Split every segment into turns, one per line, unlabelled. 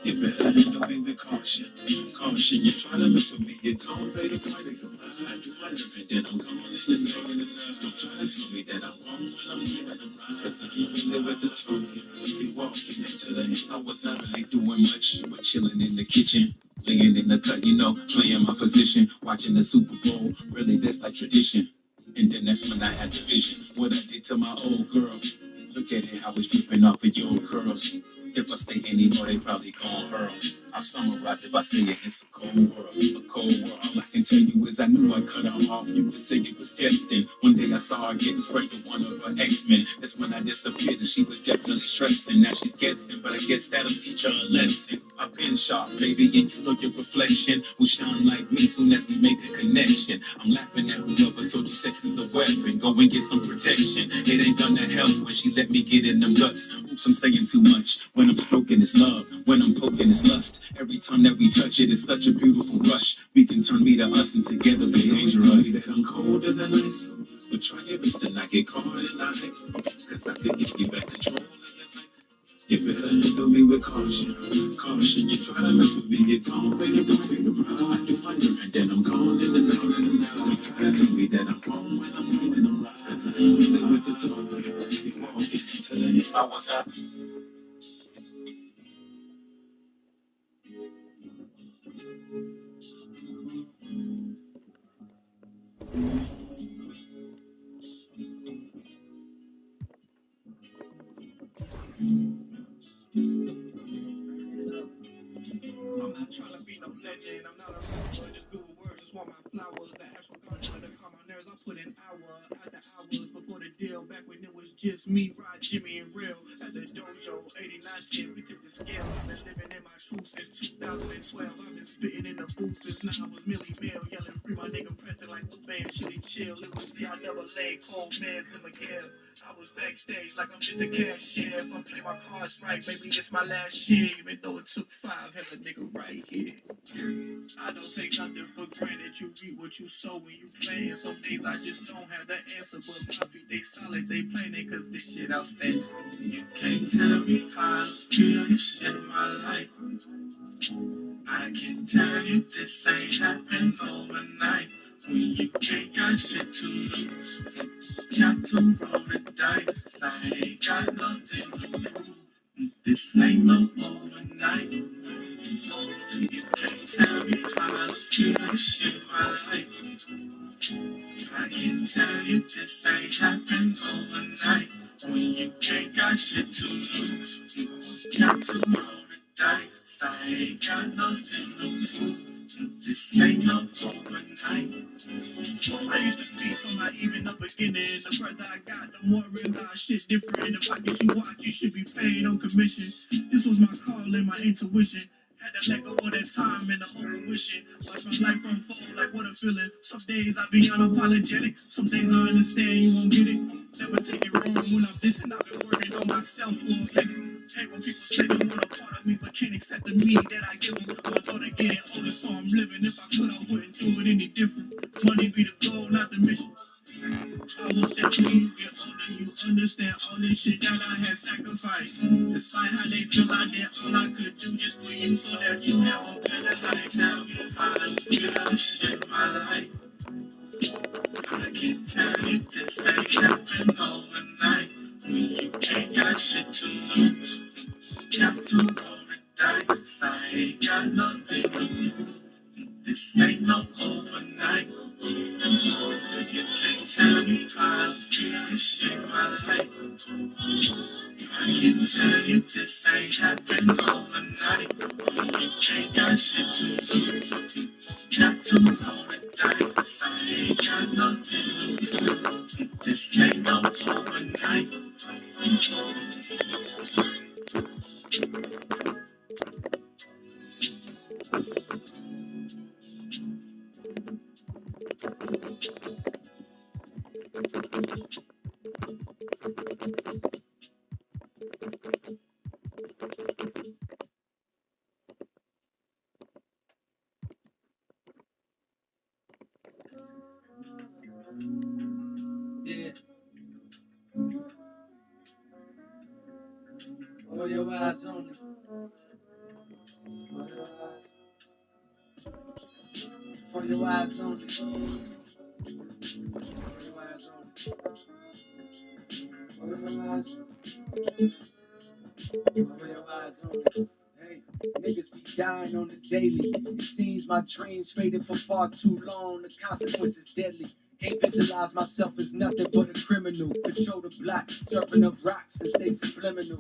You better handle me with caution. Caution, you try to mess with me, you don't pay the price. I do my limit, then I'm gone in the night. Don't try to tell me that I'm wrong when I'm giving them right. Cause I only live at the talking. Be walking into the end. I wasn't really doing much, but chilling in the kitchen. Laying in the cut, playing my position, watching the Super Bowl. Really, that's like tradition. And then that's when I had the vision. What I did to my old girl. Look at it, how it's dripping off of your curls. If I say anymore, they probably gon' hurl. I'll summarize if I say it, it's a cold world, a cold world. All I can tell you is I knew I cut her off. You could say it was destined. One day I saw her getting fresh with one of her X-Men. That's when I disappeared and she was definitely stressing. Now she's guessing, but I guess that'll teach her a lesson. I've been sharp, baby, and you know your reflection will shine like me soon as we make a connection. I'm laughing at whoever told you sex is a weapon. Go and get some protection. It ain't gonna help when she let me get in them guts. Oops, I'm saying too much. When I'm stroking, it's love. When I'm poking, it's lust. Every time that we touch it, it's such a beautiful rush. We can turn me to us and together be dangerous. That I'm colder than ice. But try your best to not get caught in life. Cause I could give you back control of your life. You better handle me with caution. Caution, you try to mess with me, you gon' pay the price. I do my limit, and then I'm gone in the night. Don't try to tell me that I'm wrong when I'm right and I'm right. Cause I ain't really with the talk. You walk into the end. I was out. I'm not trying to be no legend. I'm not a rapper. Just good with words. Just want my flowers. The actual gardener to calm my nerves. I put in hour after hours before the deal. Back when it was just me, Rod, Jimmy, and Real. At the dojo, 89 10, we took the scale. I've been living in my truth since 2012. I've been spitting in the booth since now I was Millie Mill. Yelling free my nigga Preston like Lupe and Chili Chill. It was the I never lay cold meds in Miguel. I was backstage like I'm just a cashier. If I'm playing my cards right, maybe it's my last year. Even though it took five, has a nigga right here. I don't take nothing for granted. You reap what you sow when you playing. Some days I just don't have the answer, but my feet they solid, they playing it cause this shit outstanding. You can't tell me how I feel, this shit in my life. I can tell you this ain't happened overnight. When you ain't got shit to lose, got to roll the dice. I ain't got nothing to prove. This ain't no overnight. You can't tell me how I feel, this shit in my life. I can tell you this ain't happened overnight. When you ain't got shit to lose, got to roll the dice. I ain't got nothing to prove. This ain't no overnight. I used to be so naive in the beginning. The further I got, the more I realized shit different. The pockets you watch, you should be paid on commission. This was my call and my intuition. Had to let go of that time and the over wishing. Watch my life unfold like what a feeling. Some days I be unapologetic. Some days I understand you won't get it. Never take it wrong when I'm dissing. I've been working on myself for a minute. Hate when people say they want a part of me, but can't accept the me that I give them. My daughter getting older, so I'm living. If I could, I wouldn't do it any different. Money be the goal, not the mission. I hope that when you get older, you understand all this shit that I had sacrificed. Despite how they feel, I did all I could do just for you so that you have a better life. Tell me how I feel, this shit in my life. I can tell you this ain't happened overnight. When you ain't got shit to lose, got to roll the dice. I ain't got nothing to prove. This ain't no overnight. You can't tell me how I feel, this shit in my life. I can tell you this ain't happened overnight. You ain't got shit to lose. Got to roll the dice. I ain't got nothing to prove. This ain't no overnight. Yeah. All your eyes on me. For your eyes only. For your eyes only. For your eyes. For your eyes only. Hey, niggas be dying on the daily. It seems my dreams faded for far too long. The consequences deadly. Can't visualize myself as nothing but a criminal. Control the block, surfing up rocks and stay subliminal.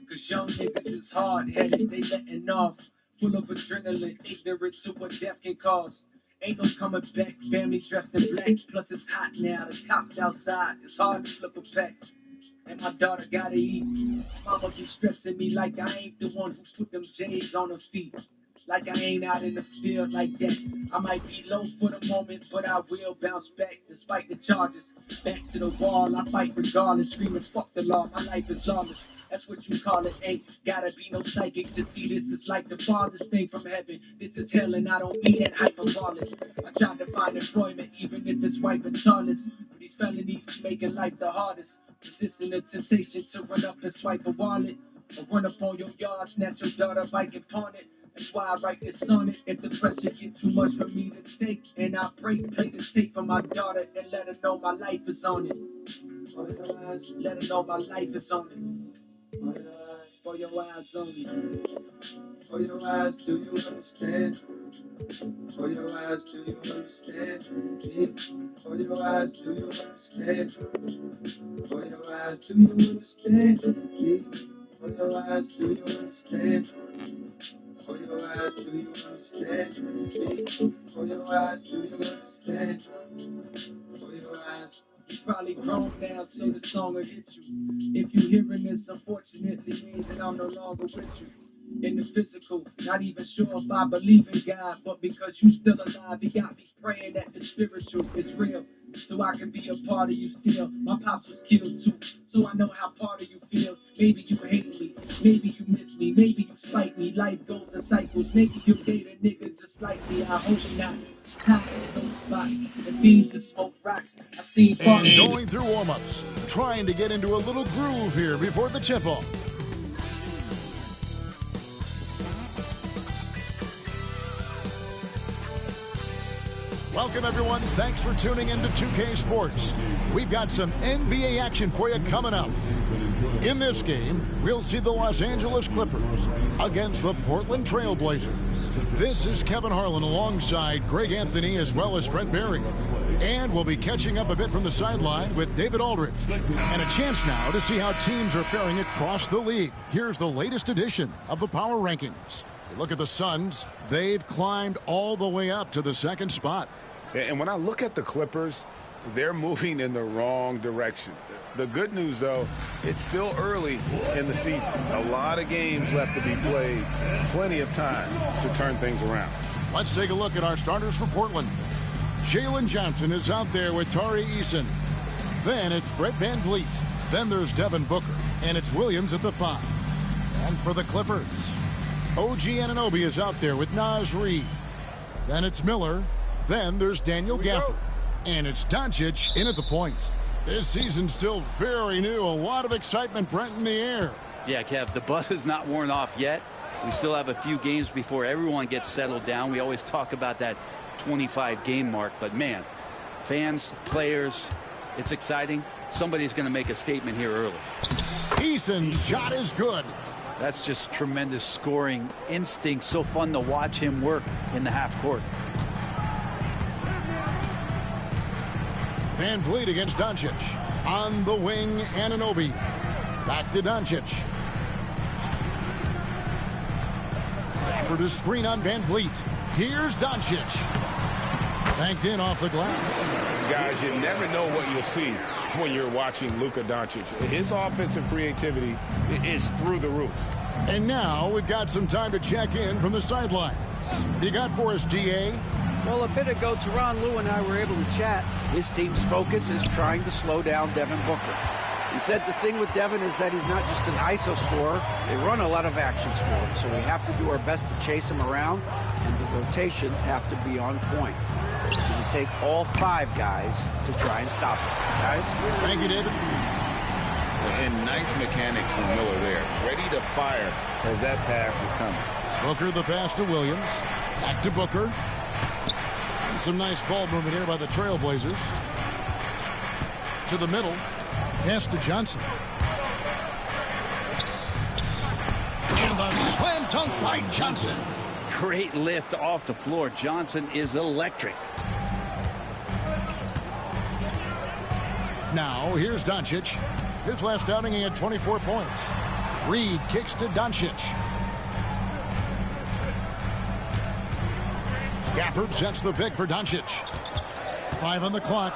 Cause young niggas is hard-headed, they letting off. Full of adrenaline, ignorant to what death can cause. Ain't no coming back, family dressed in black. Plus it's hot now, the cops outside. It's hard to flip a pack. And my daughter gotta eat. Mama be stressing me like I ain't the one who put them J's on her feet. Like I ain't out in the field like that. I might be low for the moment, but I will bounce back despite the charges. Back to the wall, I fight regardless, screaming fuck the law, my life is lawless. That's what you call it, ain't gotta be no psychic to see this is like the farthest thing from heaven. This is hell and I don't mean that hyperbolic. I tried to find employment even if it's white and tallest. But these felonies be making life the hardest. Resisting the temptation to run up and swipe a wallet. Or run up on your yard, snatch your daughter bike and pawn it. That's why I write this sonnet. If the pressure get too much for me to take, and I pray, play the tape for my daughter and let her know my life is on it. Let her know my life is on it. For your eyes only. For your eyes, do you understand? For your eyes, do you understand? For your eyes, do you understand? For your eyes, do you understand? For your eyes, do you understand? For your eyes, do you understand? For your eyes, do you understand? For your eyes. You probably grown now, so the song will hit you. If you hearing this, unfortunately means that I'm no longer with you. In the physical, not even sure if I believe in God, but because you still alive, he got me praying that the spiritual is real, so I can be a part of you still. My pops was killed too, so I know how part of you feels. Maybe you hate me, maybe you miss me, maybe you spite me. Life goes in cycles, maybe you date a nigga just like me. I hope not. High in those spots, and beans to smoke rocks. I seen
and going through warm-ups, trying to get into a little groove here before the tip-off. Welcome, everyone. Thanks for tuning in to 2K Sports. We've got some NBA action for you coming up. In this game, we'll see the Los Angeles Clippers against the Portland Trail Blazers. This is Kevin Harlan alongside Greg Anthony as well as Brent Barry. And we'll be catching up a bit from the sideline with David Aldridge. And a chance now to see how teams are faring across the league. Here's the latest edition of the Power Rankings. You look at the Suns. They've climbed all the way up to the second spot.
And when I look at the Clippers, they're moving in the wrong direction. The good news, though, it's still early in the season. A lot of games left to be played. Plenty of time to turn things around.
Let's take a look at our starters for Portland. Jalen Johnson is out there with Tari Eason. Then it's Fred VanVleet. Then there's Devin Booker. And it's Williams at the 5. And for the Clippers, OG Anunoby is out there with Naz Reid. Then it's Miller. Then there's Daniel Gafford. And it's Doncic in at the point. This season's still very new. A lot of excitement, Brent, in the air.
Yeah, Kev, the buzz is not worn off yet. We still have a few games before everyone gets settled down. We always talk about that 25-game mark. But, man, fans, players, it's exciting. Somebody's going to make a statement here early.
Eason's shot is good.
That's just tremendous scoring instinct. So fun to watch him work in the half court.
VanVleet against Doncic. On the wing, Anunoby. Back to Doncic. For the screen on VanVleet. Here's Doncic. Banked in off the glass.
Guys, you never know what you'll see when you're watching Luka Doncic. His offensive creativity is through the roof.
And now we've got some time to check in from the sidelines. You got for us, DA?
Well, a bit ago, Tyronn Lue and I were able to chat. His team's focus is trying to slow down Devin Booker. He said the thing with Devin is that he's not just an ISO scorer. They run a lot of actions for him, so we have to do our best to chase him around, and the rotations have to be on point. It's going to take all 5 guys to try and stop him. Guys?
Thank you, David.
And nice mechanics from Miller there. Ready to fire as that pass is coming.
Booker, the pass to Williams. Back to Booker. Some nice ball movement here by the Trailblazers. To the middle. Pass to Johnson. And the slam dunk by Johnson.
Great lift off the floor. Johnson is electric.
Now, here's Doncic. His last outing, he had 24 points. Reed kicks to Doncic. Gafford sets the pick for Doncic. 5 on the clock.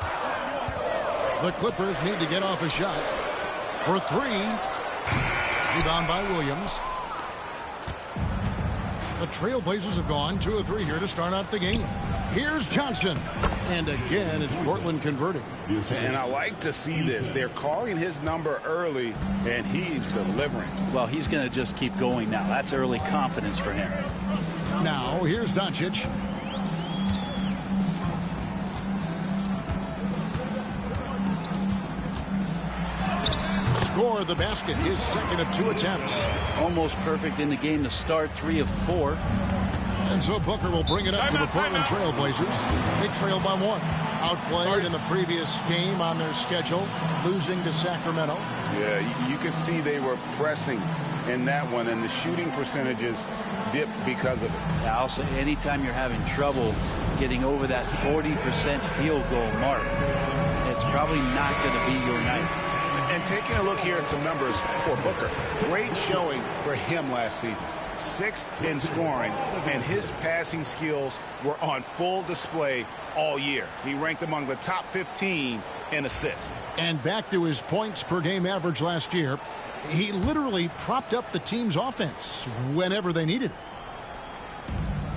The Clippers need to get off a shot. For 3. Rebound by Williams. The Trailblazers have gone 2 of 3 here to start out the game. Here's Johnson. And again, it's Portland converting.
And I like to see this. They're calling his number early, and he's delivering.
Well, he's going to just keep going now. That's early confidence for him.
Now, here's Doncic. Score the basket, his second of 2 attempts.
Almost perfect in the game to start, 3 of 4.
And so Booker will bring it up to the Portland Trailblazers. They trail by 1. Outplayed in the previous game on their schedule, losing to Sacramento.
Yeah, you can see they were pressing in that one, and the shooting percentages dipped because of it.
Yeah, I'll say anytime you're having trouble getting over that 40% field goal mark, it's probably not going to be your night.
And taking a look here at some numbers for Booker, great showing for him last season. 6th in scoring, and his passing skills were on full display all year. He ranked among the top 15 in assists.
And back to his points per game average last year, he literally propped up the team's offense whenever they needed it.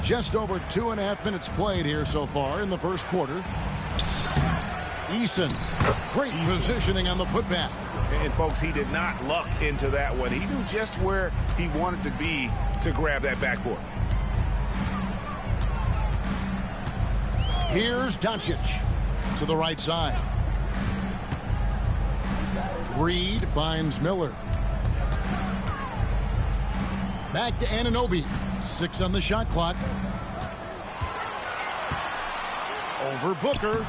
Just over 2.5 minutes played here so far in the first quarter. Eason, great positioning on the putback.
And folks, he did not luck into that one. He knew just where he wanted to be to grab that backboard.
Here's Doncic to the right side. Reed finds Miller. Back to Anunoby. 6 on the shot clock. Over Booker.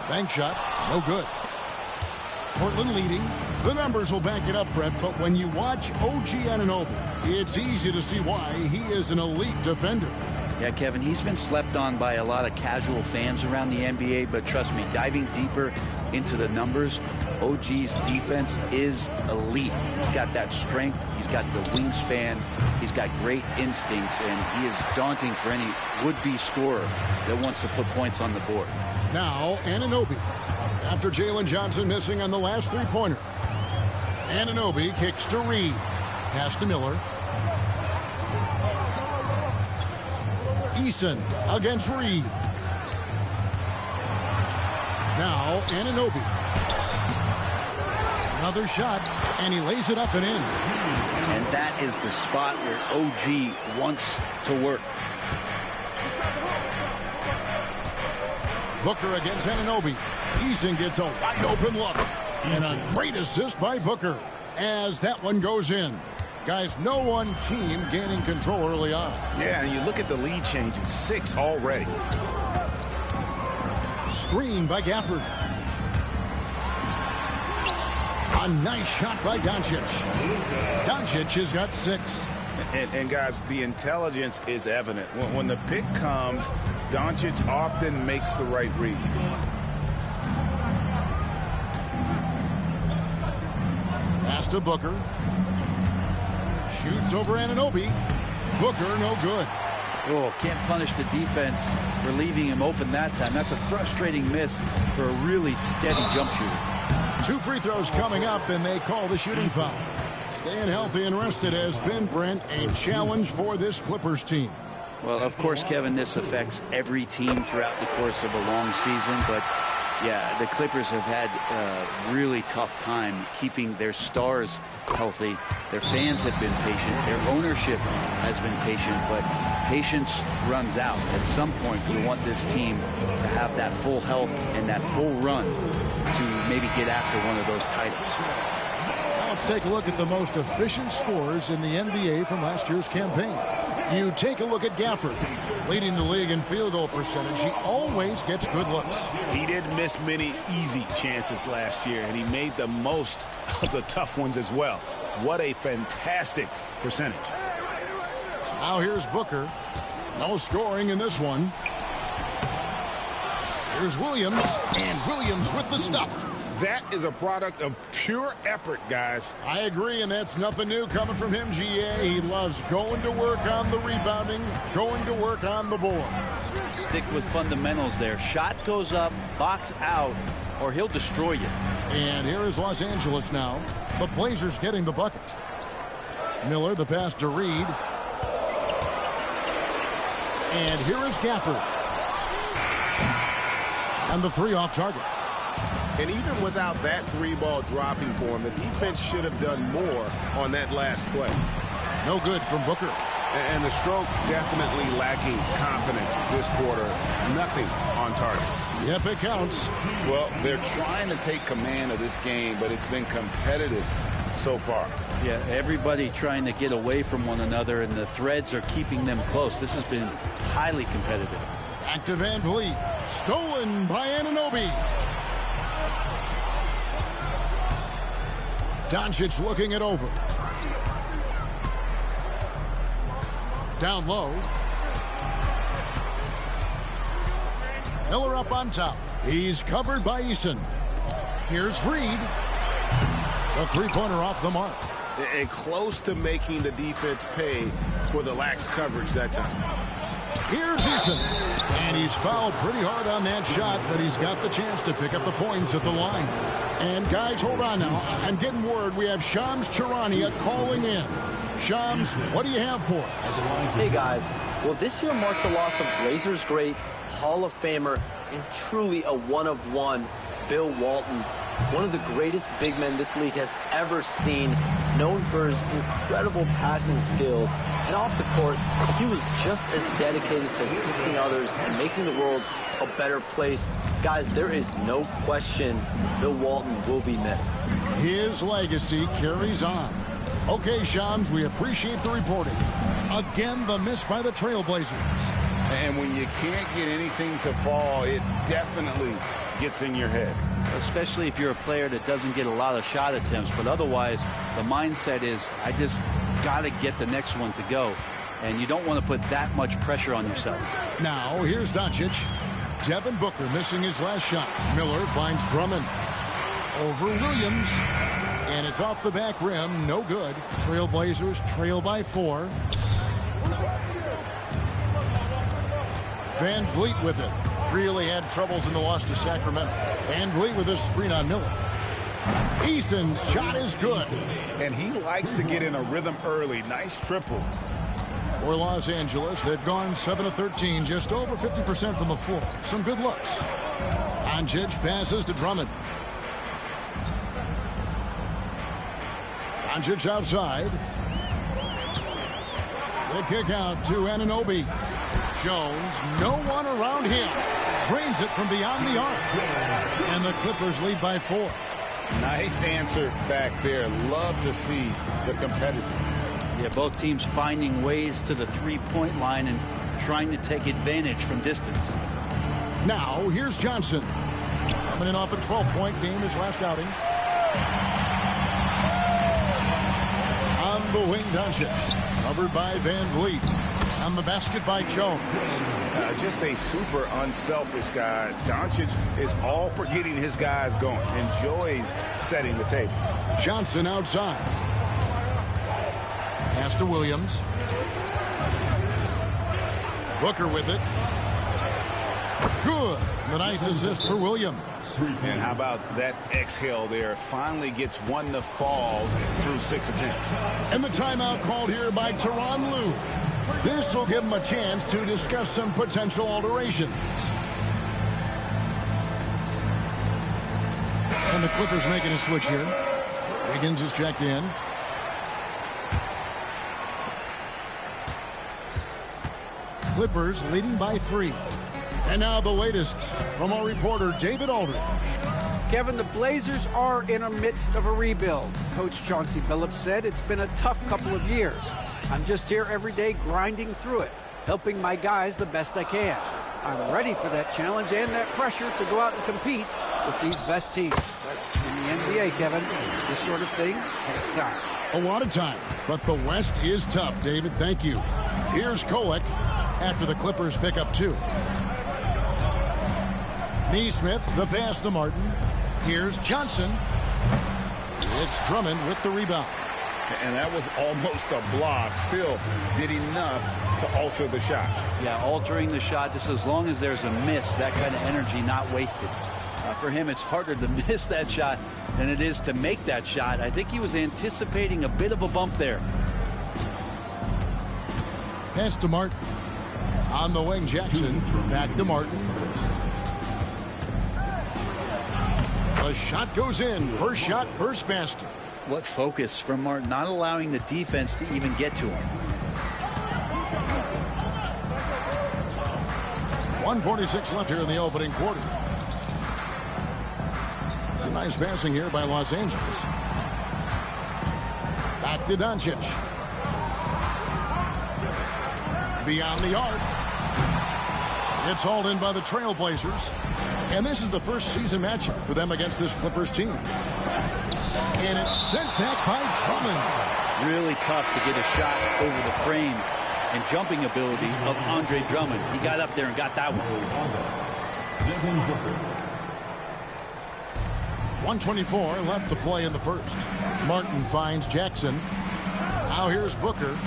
Bank shot, no good. Portland leading. The numbers will back it up, Brett, but when you watch OG Anunoby, it's easy to see why he is an elite defender.
Yeah, Kevin, he's been slept on by a lot of casual fans around the NBA, but trust me, diving deeper into the numbers, OG's defense is elite. He's got that strength, he's got the wingspan, he's got great instincts, and he is daunting for any would-be scorer that wants to put points on the board.
Now, Anunoby. After Jalen Johnson missing on the last 3-pointer. Anunoby kicks to Reed. Pass to Miller. Eason against Reed. Now, Anunoby. Another shot, and he lays it up and in.
And that is the spot where OG wants to work.
Booker against Anunoby. Eason gets a wide open look. And a great assist by Booker as that one goes in. Guys, no one team gaining control early on.
Yeah, and you look at the lead changes, 6 already.
Screen by Gafford. A nice shot by Doncic. Doncic has got 6.
And guys, the intelligence is evident. When the pick comes, Doncic often makes the right read.
Pass to Booker. Shoots over Anunoby. Booker, no good.
Oh, can't punish the defense for leaving him open that time. That's a frustrating miss for a really steady jump shooter.
2 free throws coming up, and they call the shooting foul. Staying healthy and rested has been, Brent, a challenge for this Clippers team.
Well, of course, Kevin, this affects every team throughout the course of a long season, but yeah, the Clippers have had a really tough time keeping their stars healthy. Their fans have been patient. Their ownership has been patient, but patience runs out. At some point, you want this team to have that full health and that full run to maybe get after one of those titles.
Now let's take a look at the most efficient scorers in the NBA from last year's campaign. You take a look at Gafford, leading the league in field goal percentage. He always gets good looks.
He didn't miss many easy chances last year, and he made the most of the tough ones as well. What a fantastic percentage.
Now here's Booker. No scoring in this one. Here's Williams, and Williams with the stuff.
That is a product of pure effort, guys.
I agree, and that's nothing new coming from him, GA. He loves going to work on the rebounding, going to work on the boards.
Stick with fundamentals there. Shot goes up, box out, or he'll destroy you.
And here is Los Angeles now. The Blazers getting the bucket. Miller, the pass to Reed. And here is Gafford. And the three off target.
And even without that three ball dropping for him, the defense should have done more on that last play.
No good from Booker.
And the stroke definitely lacking confidence this quarter. Nothing on target.
Yep, it counts.
Well, they're trying to take command of this game, but it's been competitive so far.
Yeah, everybody trying to get away from one another, and the threads are keeping them close. This has been highly competitive.
Back to Van Vliet. Stolen by Anunoby. Doncic looking it over. Down low. Miller up on top. He's covered by Eason. Here's Reed. The three-pointer off the mark.
And close to making the defense pay for the lax coverage that time.
Here's Eason. And he's fouled pretty hard on that shot, but he's got the chance to pick up the points at the line. And guys, hold on now. I'm getting word we have Shams Charania calling in. Shams, what do you have for us?
Hey guys, well this year marked the loss of Blazers great, Hall of Famer, and truly a one-of-one, Bill Walton. One of the greatest big men this league has ever seen, known for his incredible passing skills. And off the court, he was just as dedicated to assisting others and making the world a better place. Guys, there is no question Bill Walton will be missed.
His legacy carries on. Okay, Shams, we appreciate the reporting. Again, the miss by the Trailblazers.
And when you can't get anything to fall, it definitely gets in your head.
Especially if you're a player that doesn't get a lot of shot attempts, but otherwise the mindset is, I just got to get the next one to go. And you don't want to put that much pressure on yourself.
Now, here's Doncic. Devin Booker missing his last shot. Miller finds Drummond. Over Williams. And it's off the back rim. No good. Trailblazers trail by 4. Van Vliet with it. Really had troubles in the loss to Sacramento. Van Vliet with a screen on Miller. Eason's shot is good.
And he likes to get in a rhythm early. Nice triple.
For Los Angeles, they've gone 7 of 13, just over 50% from the floor. Some good looks. Doncic passes to Drummond. Doncic outside. The kick out to Anunoby. Jones, no one around him. Drains it from beyond the arc. And the Clippers lead by 4.
Nice answer back there. Love to see the competitiveness.
Yeah, both teams finding ways to the three-point line and trying to take advantage from distance.
Now, here's Johnson. Coming in off a 12-point game, his last outing. On the wing, Doncic. Covered by Van Vliet. On the basket by Jones.
Just a super unselfish guy. Doncic is all for getting his guys going. Enjoys setting the table.
Johnson outside. Pass to Williams. Booker with it. Good. The nice assist for Williams.
And how about that exhale there? Finally gets one to fall through 6 attempts.
And the timeout called here by Tyronn Lue. This will give him a chance to discuss some potential alterations. And the Clippers making a switch here. Wiggins is checked in. Clippers leading by 3. And now the latest from our reporter, David Aldridge.
Kevin, the Blazers are in the midst of a rebuild. Coach Chauncey Billups said it's been a tough couple of years. I'm just here every day grinding through it, helping my guys the best I can. I'm ready for that challenge and that pressure to go out and compete with these best teams. But in the NBA, Kevin, this sort of thing takes time.
A lot of time, but the West is tough, David. Thank you. Here's Kolek after the Clippers pick up 2. Neesmith, the pass to Martin. Here's Johnson. It's Drummond with the rebound.
And that was almost a block. Still did enough to alter the shot.
Yeah, altering the shot, just as long as there's a miss, that kind of energy not wasted. For him, it's harder to miss that shot than it is to make that shot. I think he was anticipating a bit of a bump there.
Pass to Martin. On the wing, Jackson. Back to Martin. The shot goes in. First shot, first basket.
What focus from Martin, not allowing the defense to even get to him.
1:46 left here in the opening quarter. It's a nice passing here by Los Angeles. Back to Doncic. Beyond the arc. It's hauled in by the Trailblazers. And this is the first season matchup for them against this Clippers team. And it's sent back by Drummond.
Really tough to get a shot over the frame and jumping ability of Andre Drummond. He got up there and got that one.
1:24 left to play in the first. Martin finds Jackson. Now here's Booker.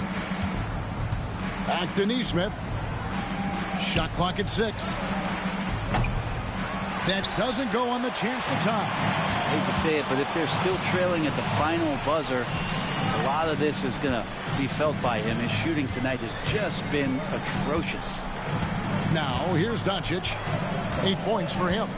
Back to Neesmith. Shot clock at 6. That doesn't go on the chance to tie.
I hate to say it, but if they're still trailing at the final buzzer, a lot of this is going to be felt by him. His shooting tonight has just been atrocious.
Now, here's Doncic. 8 points for him.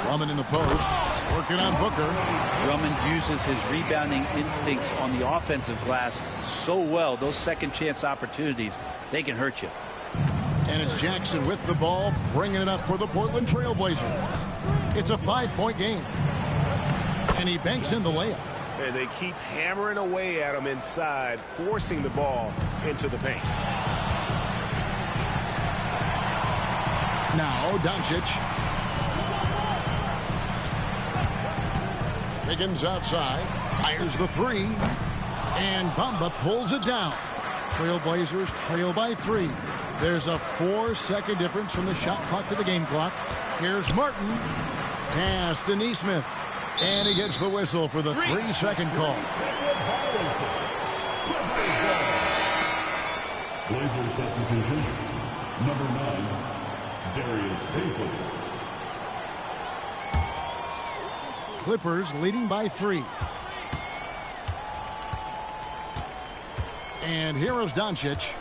Drummond in the post. Working on Booker.
Drummond uses his rebounding instincts on the offensive glass so well. Those second chance opportunities, they can hurt you.
And it's Jackson with the ball, bringing it up for the Portland Trailblazers. It's a 5-point game. And he banks in the layup.
And they keep hammering away at him inside, forcing the ball into the paint.
Now, Doncic. Higgins outside, fires the 3, and Bamba pulls it down. Trailblazers trail by 3. There's a 4-second difference from the shot clock to the game clock. Here's Martin. Pass to Neesmith. And he gets the whistle for the 3-second call.
Blazer substitution, number 9, Darius Paisley.
Clippers leading by 3. And here is Doncic.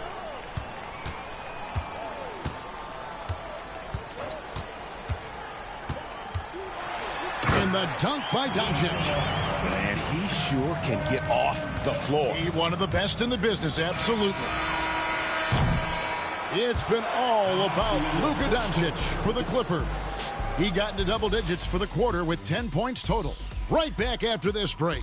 And the dunk by Doncic.
Man, he sure can get off the floor.
He one of the best in the business, absolutely. It's been all about Luka Doncic for the Clippers. He got into double digits for the quarter with 10 points total. Right back after this break.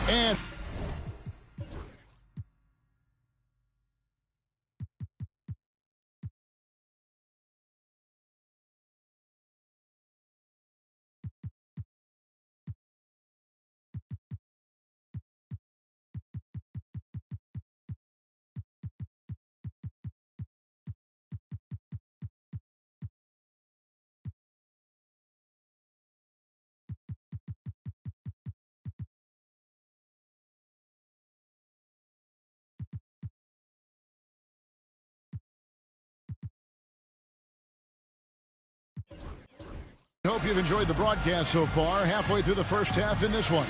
And hope you've enjoyed the broadcast so far. Halfway through the first half in this one.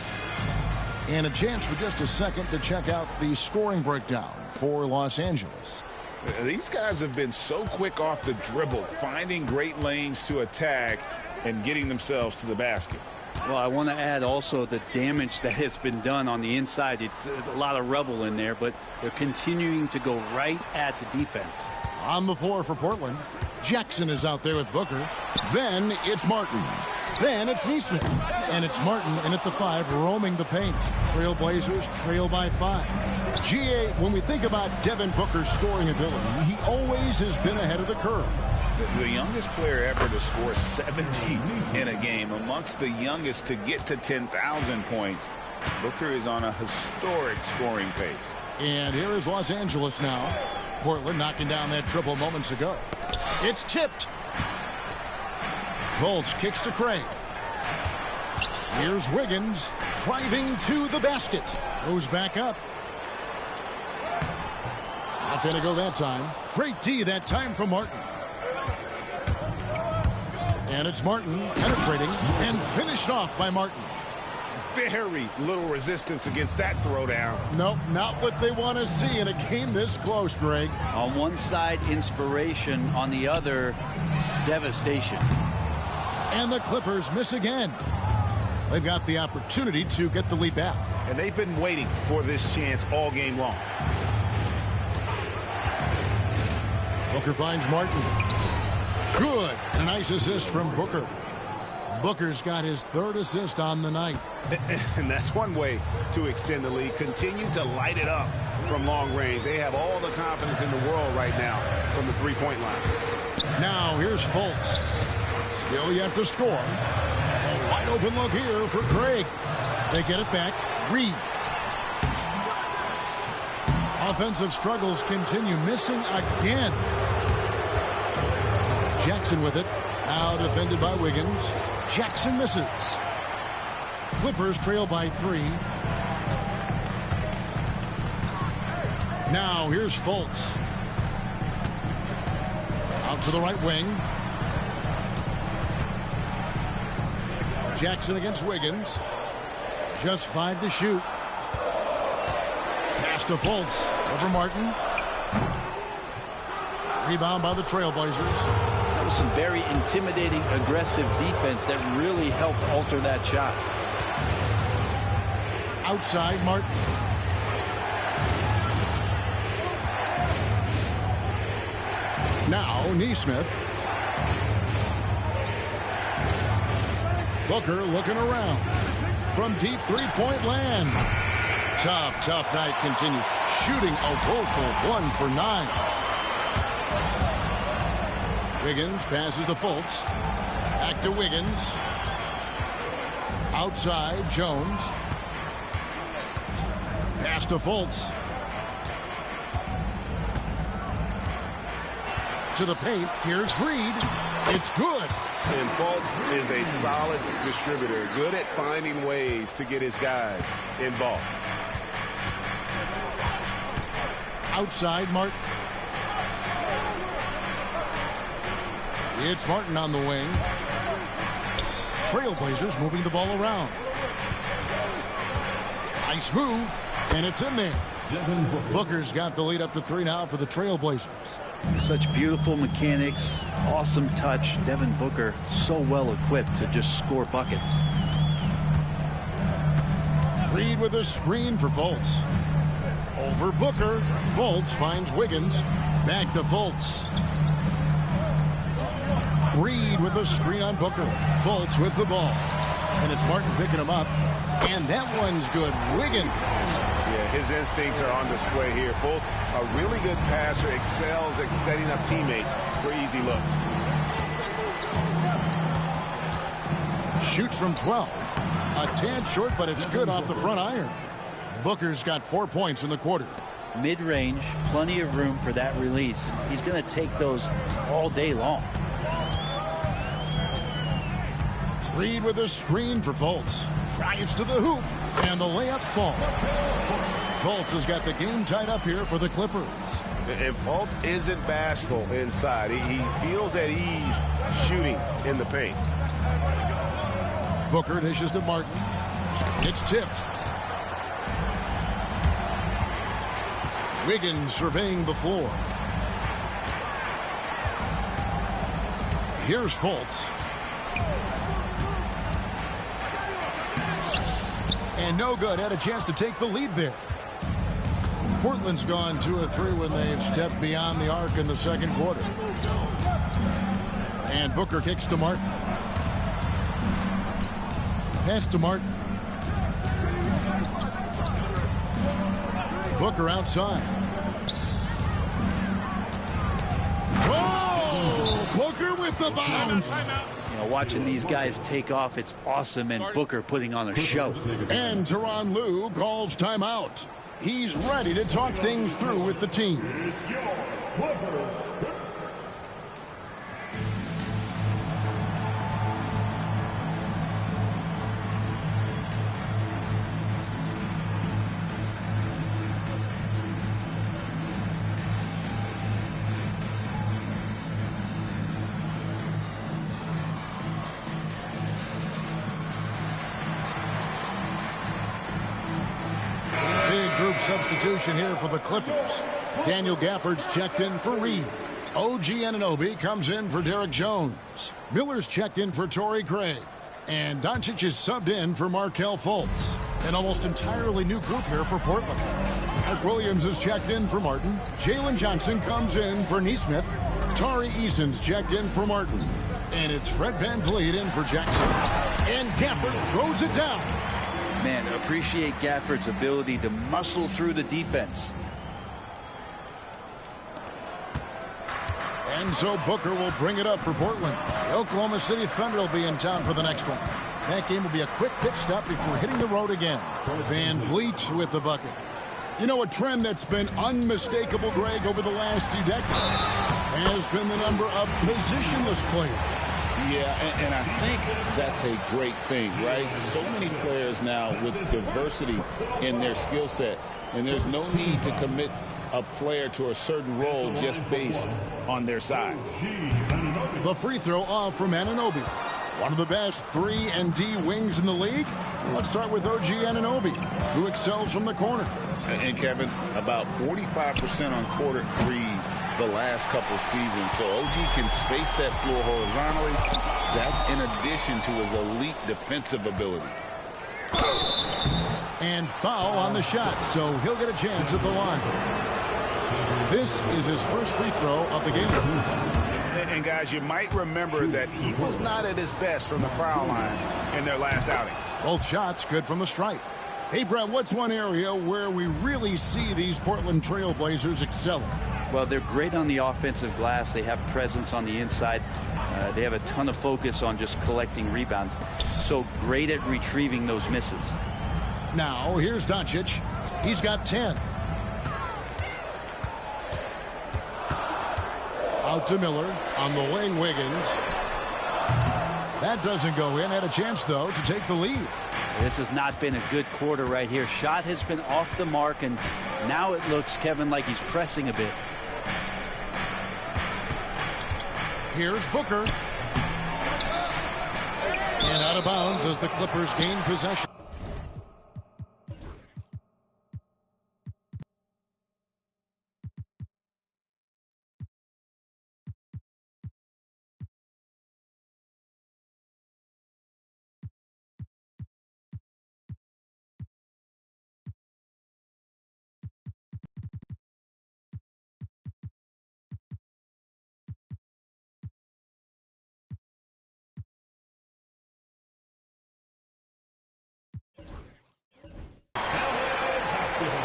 And a chance for just a second to check out the scoring breakdown for Los Angeles.
These guys have been so quick off the dribble, finding great lanes to attack and getting themselves to the basket.
Well, I want to add also the damage that has been done on the inside. It's a lot of rubble in there, but they're continuing to go right at the defense.
On the floor for Portland, Jackson is out there with Booker. Then it's Martin. Then it's Neesmith. And it's Martin in at the 5, roaming the paint. Trailblazers trail by 5. GA, when we think about Devin Booker's scoring ability, he always has been ahead of the curve.
The youngest player ever to score 70 in a game, amongst the youngest to get to 10,000 points. Booker is on a historic scoring pace.
And here is Los Angeles now. Portland knocking down that triple moments ago. It's tipped. Fultz kicks to Craig. Here's Wiggins driving to the basket. Goes back up. Not going to go that time. Great D that time from Martin. And it's Martin penetrating and finished off by Martin.
Very little resistance against that throwdown.
Nope, not what they want to see in a game this close, Greg.
On one side, inspiration. On the other, devastation.
And the Clippers miss again. They've got the opportunity to get the lead back.
And they've been waiting for this chance all game long.
Booker finds Martin. Good. A nice assist from Booker. Booker's got his 3rd assist on the night.
And that's one way to extend the lead. Continue to light it up from long range. They have all the confidence in the world right now from the three-point line.
Now here's Fultz. Still yet to score. A wide open look here for Craig. They get it back. Reed. Offensive struggles continue. Missing again. Jackson with it. Now defended by Wiggins. Jackson misses. Clippers trail by 3. Now here's Fultz. Out to the right wing. Jackson against Wiggins. Just 5 to shoot. Pass to Fultz. Over Martin. Rebound by the Trailblazers.
That was some very intimidating, aggressive defense that really helped alter that shot.
Outside, Martin. Now, Neesmith. Booker looking around. From deep three-point land. Tough night continues. Shooting a woeful 1 for 9. Wiggins passes to Fultz. Back to Wiggins. Outside, Jones. Pass to Fultz. To the paint. Here's Reed. It's good.
And Fultz is a solid distributor. Good at finding ways to get his guys involved.
Outside, Martin. It's Martin on the wing. Trailblazers moving the ball around. Nice move, and it's in there. Booker's got the lead up to 3 now for the Trailblazers.
Such beautiful mechanics, awesome touch. Devin Booker so well equipped to just score buckets.
Reed with a screen for Fultz. Over Booker. Fultz finds Wiggins. Back to Fultz. Reed with a screen on Booker. Fultz with the ball. And it's Martin picking him up. And that one's good. Wiggins.
Yeah, his instincts are on display here. Fultz, a really good passer, excels at setting up teammates for easy looks.
Shoots from 12. A tad short, but it's good off the front iron. Booker's got 4 points in the quarter.
Mid-range, plenty of room for that release. He's going to take those all day long.
Reed with a screen for Fultz. Drives to the hoop, and the layup falls. Fultz has got the game tied up here for the Clippers.
And Fultz isn't bashful inside. He feels at ease shooting in the paint.
Booker dishes to Martin. It's tipped. Wiggins surveying the floor. Here's Fultz. And no good. Had a chance to take the lead there. Portland's gone 2 of 3 when they've stepped beyond the arc in the second quarter. And Booker kicks to Martin. Pass to Martin. Booker outside. Whoa! Booker with the bounce.
You know, watching these guys take off, it's awesome, and Booker putting on a show.
And Tyronn Lue calls timeout. He's ready to talk things through with the team. Substitution here for the Clippers. Daniel Gafford's checked in for Reed. OG Anunoby comes in for Derek Jones. Miller's checked in for Torrey Craig. And Doncic is subbed in for Markelle Fultz. An almost entirely new group here for Portland. Mark Williams is checked in for Martin. Jalen Johnson comes in for Nesmith. Tari Eason's checked in for Martin. And it's Fred VanVleet in for Jackson. And Gafford throws it down.
Man, appreciate Gafford's ability to muscle through the defense.
And so Booker will bring it up for Portland. The Oklahoma City Thunder will be in town for the next one. That game will be a quick pit stop before hitting the road again. VanVleet with the bucket. You know, a trend that's been unmistakable, Greg, over the last few decades has been the number of positionless players.
Yeah, and I think that's a great thing, right? So many players now with diversity in their skill set, and there's no need to commit a player to a certain role just based on their size.
The free throw off from Anunoby. One of the best 3 and D wings in the league. Let's start with OG Anunoby, who excels from the corner.
And Kevin, about 45% on quarter threes the last couple seasons. So OG can space that floor horizontally. That's in addition to his elite defensive abilities.
And foul on the shot, so he'll get a chance at the line. This is his first free throw of the game.
And guys, you might remember that he was not at his best from the foul line in their last outing.
Both shots good from the stripe. Hey, Brett, what's one area where we really see these Portland Trail Blazers excelling?
Well, they're great on the offensive glass. They have presence on the inside. They have a ton of focus on just collecting rebounds. So great at retrieving those misses.
Now, here's Doncic. He's got 10. Out to Miller on the wing, Wiggins. That doesn't go in. Had a chance, though, to take the lead.
This has not been a good quarter right here. Shot has been off the mark, and now it looks, Kevin, like he's pressing a bit.
Here's Booker. And out of bounds as the Clippers gain possession.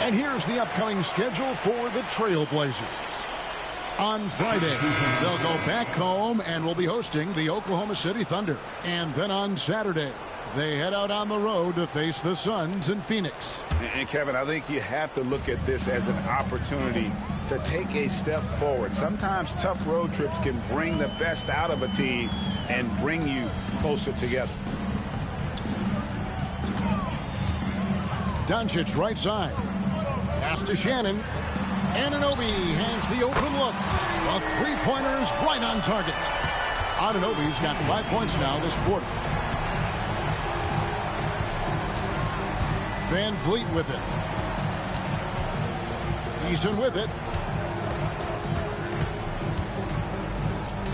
And here's the upcoming schedule for the Trail Blazers. On Friday, they'll go back home and will be hosting the Oklahoma City Thunder. And then on Saturday, they head out on the road to face the Suns in Phoenix.
And Kevin, I think you have to look at this as an opportunity to take a step forward. Sometimes tough road trips can bring the best out of a team and bring you closer together.
Doncic right side. Pass to Shannon. Anunoby has the open look. A three-pointer is right on target. Anunoby's got 5 points now this quarter. VanVleet with it. Eason with it.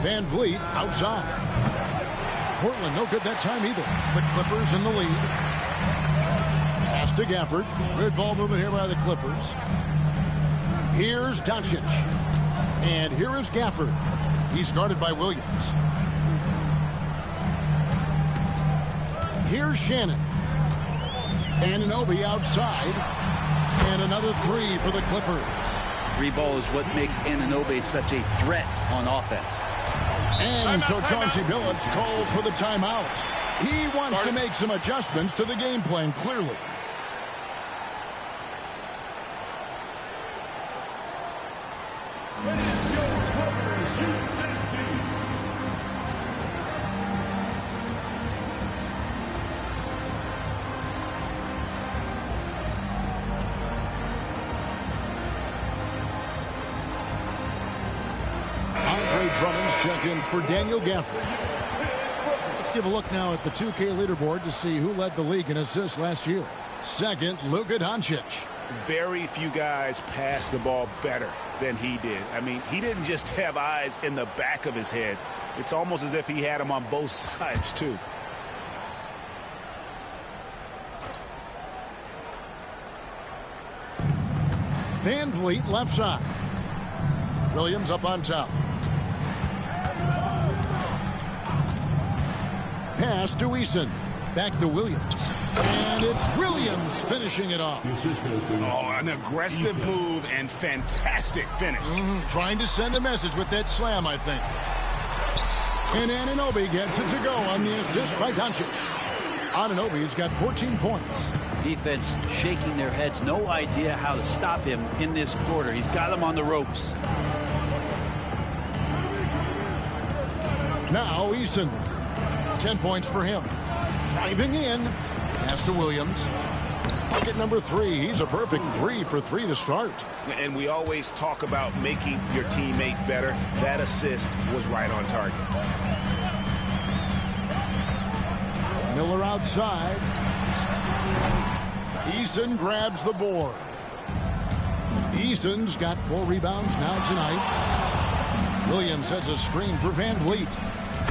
Van Vliet outside. Portland no good that time either. The Clippers in the lead. Pass to Gafford. Good ball movement here by the Clippers. Here's Doncic. And here is Gafford. He's guarded by Williams. Here's Shannon. Anunoby outside. And another three for the Clippers.
Three ball is what makes Anunoby such a threat on offense.
And so Chauncey Billups calls for the timeout. He wants to make some adjustments to the game plan, clearly. Drummond's check in for Daniel Gafford. Let's give a look now at the 2K leaderboard to see who led the league in assists last year. Second, Luka Doncic.
Very few guys pass the ball better than he did. I mean, he didn't just have eyes in the back of his head. It's almost as if he had them on both sides, too.
Van Vliet left side. Williams up on top. Pass to Eason. Back to Williams. And it's Williams finishing it off.
Oh, an aggressive move and fantastic finish.
Trying to send a message with that slam, I think. And Anunoby gets it to go on the assist by Doncic. Anunoby's got 14 points.
Defense shaking their heads. No idea how to stop him in this quarter. He's got him on the ropes.
Now Eason. 10 points for him. Driving in. Pass to Williams. Bucket number 3. He's a perfect 3 for 3 to start.
And we always talk about making your teammate better. That assist was right on target.
Miller outside. Eason grabs the board. Eason's got 4 rebounds now tonight. Williams sets a screen for Van Vliet.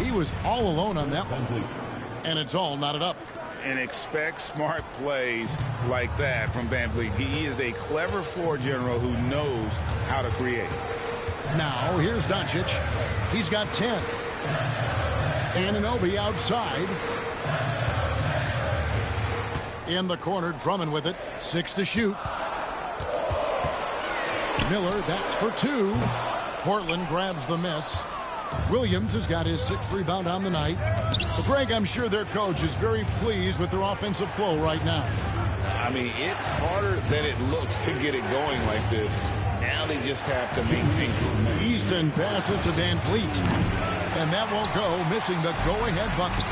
He was all alone on that one. And it's all knotted up.
And expect smart plays like that from Van Vliet. He is a clever floor general who knows how to create.
Now, here's Doncic. He's got 10. Anunoby outside. In the corner, Drummond with it. 6 to shoot. Miller, that's for 2. Portland grabs the miss. Williams has got his 6th rebound on the night. But Greg, I'm sure their coach is very pleased with their offensive flow right now.
I mean, it's harder than it looks to get it going like this. Now they just have to maintain it.
Eason passes to Van Vliet. And that won't go, missing the go-ahead bucket.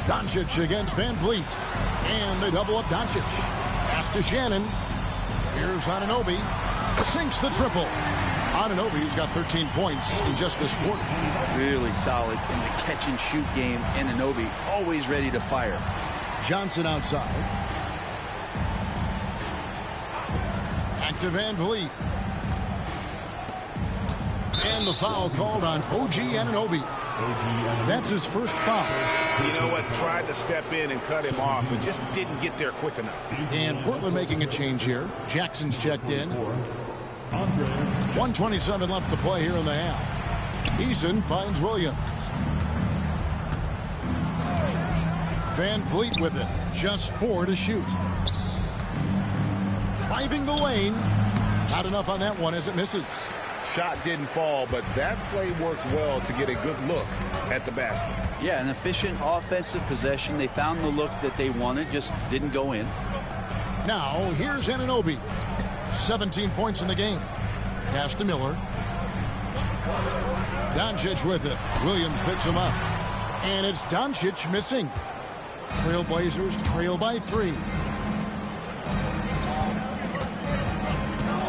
Doncic against Van Vliet. And they double up Doncic. Pass to Shannon. Here's Anunoby. Sinks the triple. Anunoby's got 13 points in just this quarter.
Really solid in the catch-and-shoot game. Anunoby always ready to fire.
Johnson outside. Back to Van Vliet. And the foul called on OG Anunoby. That's his first foul.
You know what? Tried to step in and cut him off, but just didn't get there quick enough.
And Portland making a change here. Jackson's checked in. 1:27 left to play here in the half. Eason finds Williams. Van Vliet with it. Just 4 to shoot. Driving the lane. Not enough on that one as it misses.
Shot didn't fall, but that play worked well to get a good look at the basket.
Yeah, an efficient offensive possession. They found the look that they wanted, just didn't go in.
Now, here's Anunoby. 17 points in the game. Pass to Miller. Doncic with it. Williams picks him up. And it's Doncic missing. Trailblazers trail by 3.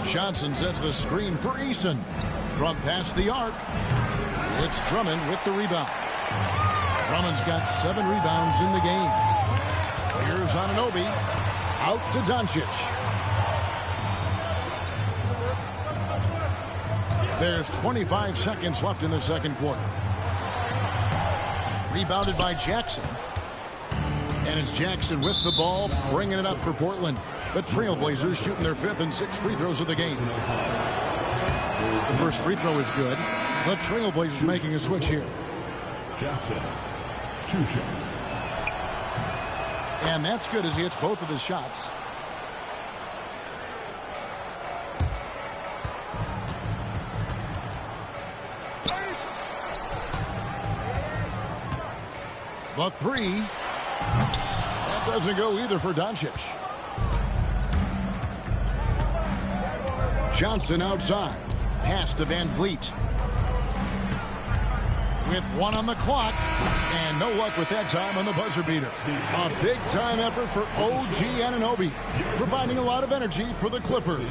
Johnson sets the screen for Eason. From past the arc, it's Drummond with the rebound. Drummond's got 7 rebounds in the game. Here's Anunoby. Out to Doncic. There's 25 seconds left in the second quarter. Rebounded by Jackson. And it's Jackson with the ball, bringing it up for Portland. The Trailblazers shooting their 5th and 6th free throws of the game. The first free throw is good. The Trailblazers making a switch here.
Jackson, 2 shots.
And that's good as he hits both of his shots. The 3. That doesn't go either for Doncic. Johnson outside. Pass to Van Vliet. With 1 on the clock. And no luck with that time on the buzzer beater. A big-time effort for OG Anunoby, providing a lot of energy for the Clippers.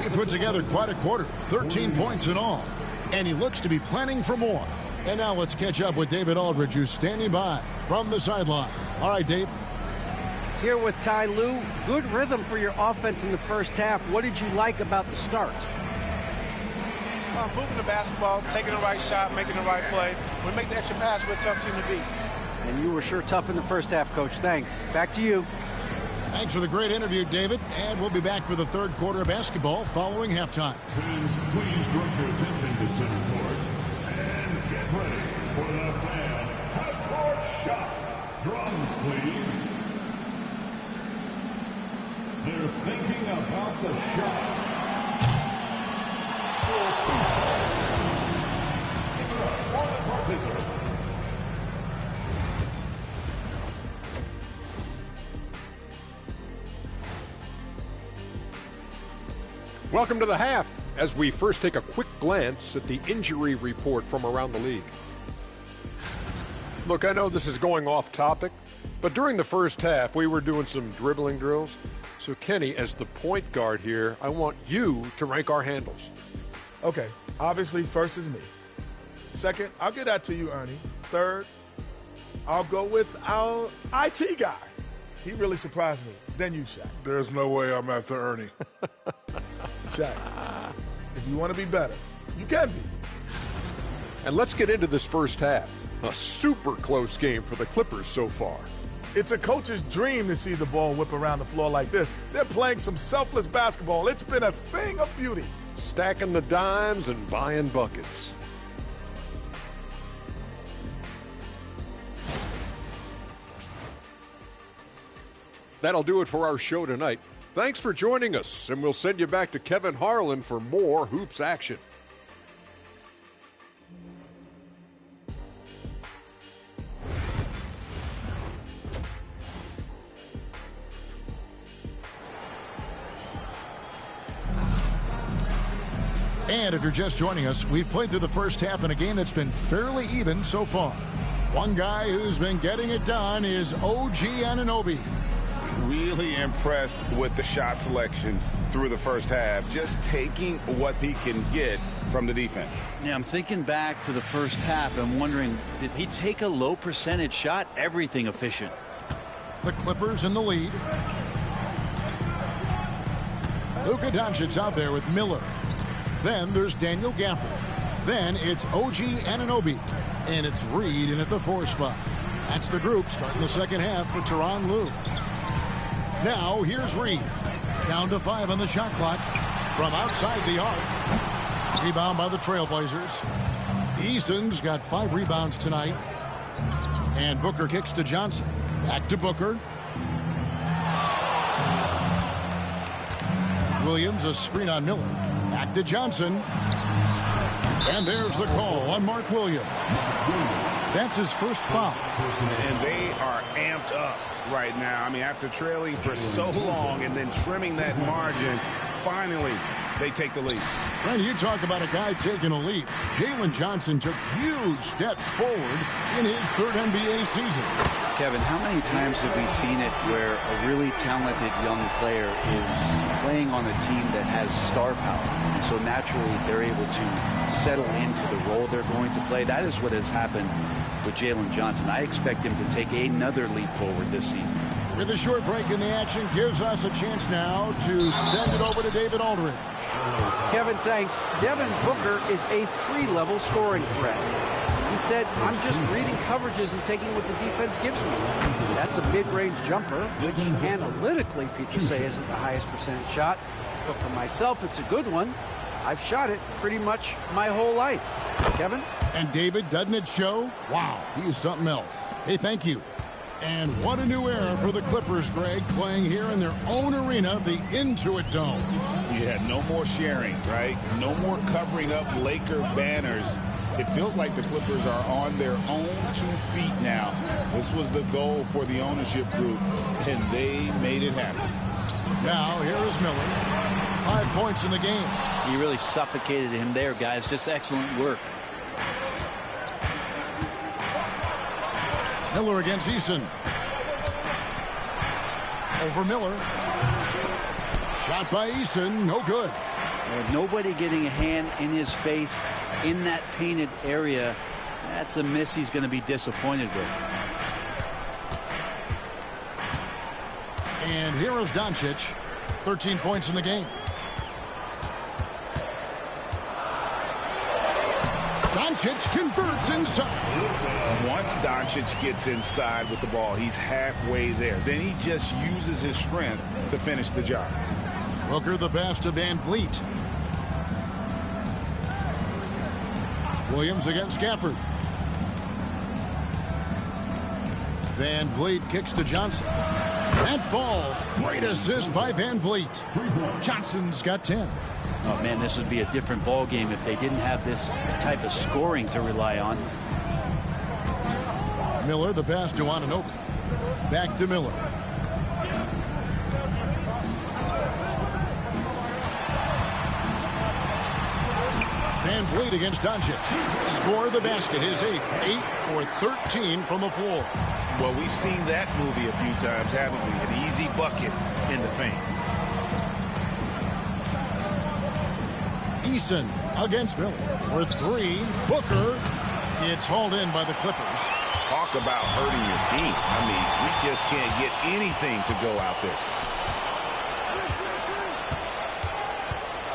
He put together quite a quarter, 13 points in all. And he looks to be planning for more. And now let's catch up with David Aldridge, who's standing by from the sideline. All right, Dave.
Here with Ty Lue, good rhythm for your offense in the first half. What did you like about the start?
Moving the basketball, taking the right shot, making the right play. When we make the extra pass, we're a tough team to beat.
And you were sure tough in the first half, Coach. Thanks. Back to you.
Thanks for the great interview, David. And we'll be back for the third quarter of basketball following halftime.
Fans, please direct your attention to center court. And get ready for the fan half-court shot. Drums, please. They're thinking about the shot.
Welcome to the half, as we first take a quick glance at the injury report from around the league. Look, I know this is going off topic, but during the first half, we were doing some dribbling drills. So, Kenny, as the point guard here, I want you to rank our handles.
Okay, obviously first is me. Second, I'll get that to you, Ernie. Third, I'll go with our IT guy. He really surprised me. Then you, Shaq.
There's no way I'm after Ernie.
Shaq, if you want to be better, you can be.
And let's get into this first half. A super close game for the Clippers so far.
It's a coach's dream to see the ball whip around the floor like this. They're playing some selfless basketball. It's been a thing of beauty.
Stacking the dimes and buying buckets. That'll do it for our show tonight. Thanks for joining us, and we'll send you back to Kevin Harlan for more hoops action.
And if you're just joining us, we've played through the first half in a game that's been fairly even so far. One guy who's been getting it done is OG Anunoby.
Really impressed with the shot selection through the first half, just taking what he can get from the defense.
Yeah, I'm thinking back to the first half. I'm wondering, did he take a low percentage shot? Everything efficient.
The Clippers in the lead. Luka Doncic out there with Miller. Then there's Daniel Gafford. Then it's OG Anunoby. And it's Reed in at the 4 spot. That's the group starting the second half for Tyronn Lue. Now here's Reed. Down to 5 on the shot clock. From outside the arc. Rebound by the Trailblazers. Eason's got 5 rebounds tonight. And Booker kicks to Johnson. Back to Booker. Williams, a screen on Miller. Back to Johnson. And there's the call on Mark Williams. That's his first foul.
And they are amped up right now. I mean, after trailing for so long and then trimming that margin, finally they take the lead.
And you talk about a guy taking a leap. Jalen Johnson took huge steps forward in his 3rd NBA season.
Kevin, how many times have we seen it where a really talented young player is playing on a team that has star power? And so naturally they're able to settle into the role they're going to play. That is what has happened with Jalen Johnson. I expect him to take another leap forward this season.
With a short break in the action, gives us a chance now to send it over to David Aldridge.
Kevin, thanks. Devin Booker is a 3-level scoring threat. He said, I'm just reading coverages and taking what the defense gives me. That's a mid-range jumper, which analytically people say isn't the highest percentage shot. But for myself, it's a good one. I've shot it pretty much my whole life. Kevin?
And David, doesn't it show? Wow, he is something else. Hey, thank you. And what a new era for the Clippers, Greg, playing here in their own arena, the Intuit Dome.
Yeah, no more sharing, right? No more covering up Laker banners. It feels like the Clippers are on their own 2 feet now. This was the goal for the ownership group, and they made it happen.
Now, here is Miller. 5 points in the game.
He really suffocated him there, guys. Just excellent work.
Miller against Eason. Over Miller. Shot by Eason, no good.
Nobody getting a hand in his face in that painted area. That's a miss he's going to be disappointed with.
And here is Doncic. 13 points in the game. Doncic converts inside.
Once Doncic gets inside with the ball, he's halfway there. Then he just uses his strength to finish the job.
Booker the pass to Van Vliet. Williams against Gafford. Van Vliet kicks to Johnson. That falls. Great assist by Van Vliet. Johnson's got 10.
Oh, man, this would be a different ball game if they didn't have this type of scoring to rely on.
Miller, the pass to Anunoby. Back to Miller. Van Vliet against Doncic. Score the basket, his 8th. 8 for 13 from the floor.
Well, we've seen that movie a few times, haven't we? An easy bucket in the paint.
Eason against Miller for 3. Booker. It's hauled in by the Clippers.
Talk about hurting your team. I mean, we just can't get anything to go out there.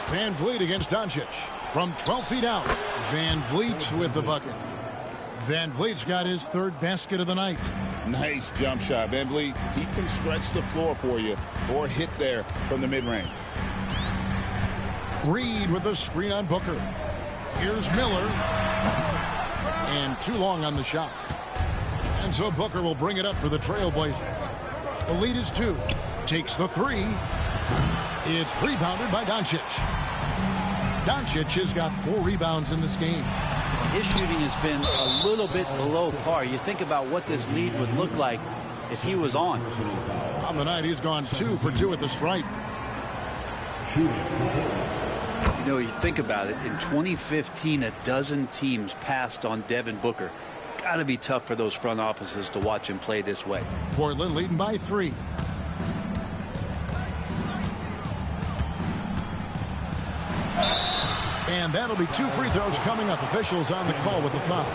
Van Vliet against Doncic. From 12 feet out, Van Vliet with the bucket. Van Vliet's got his 3rd basket of the night.
Nice jump shot, Van Vliet. He can stretch the floor for you or hit there from the mid-range.
Reed with a screen on Booker. Here's Miller. And too long on the shot. And so Booker will bring it up for the Trailblazers. The lead is 2. Takes the 3. It's rebounded by Doncic. Doncic has got 4 rebounds in this game.
His shooting has been a little bit below par. You think about what this lead would look like if he was on.
On the night, he's gone 2 for 2 at the stripe.
You know, you think about it, in 2015, a dozen teams passed on Devin Booker. Got to be tough for those front offices to watch him play this way.
Portland leading by 3. And that'll be 2 free throws coming up. Officials on the call with the foul.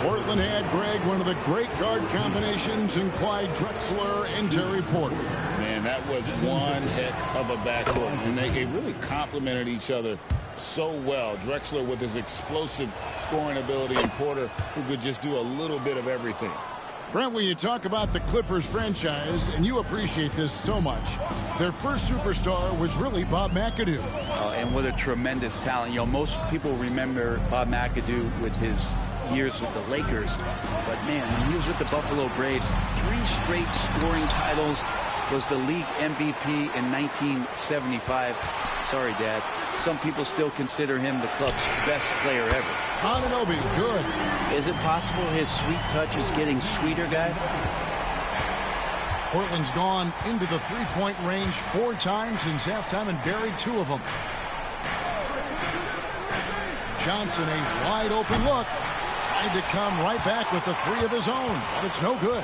Portland had, Greg, one of the great guard combinations in Clyde Drexler and Terry Porter.
Man, that was one heck of a backcourt. And they really complemented each other so well. Drexler with his explosive scoring ability and Porter who could just do a little bit of everything.
Brent, when you talk about the Clippers franchise, and you appreciate this so much, their first superstar was really Bob McAdoo.
And what a tremendous talent. You know, most people remember Bob McAdoo with his years with the Lakers. But, man, when he was with the Buffalo Braves, 3 straight scoring titles, was the league MVP in 1975. Sorry, Dad. Some people still consider him the club's best player ever.
Anunoby, good.
Is it possible his sweet touch is getting sweeter, guys?
Portland's gone into the 3-point range 4 times since halftime and buried 2 of them. Johnson, a wide open look. Tried to come right back with the 3 of his own, but it's no good.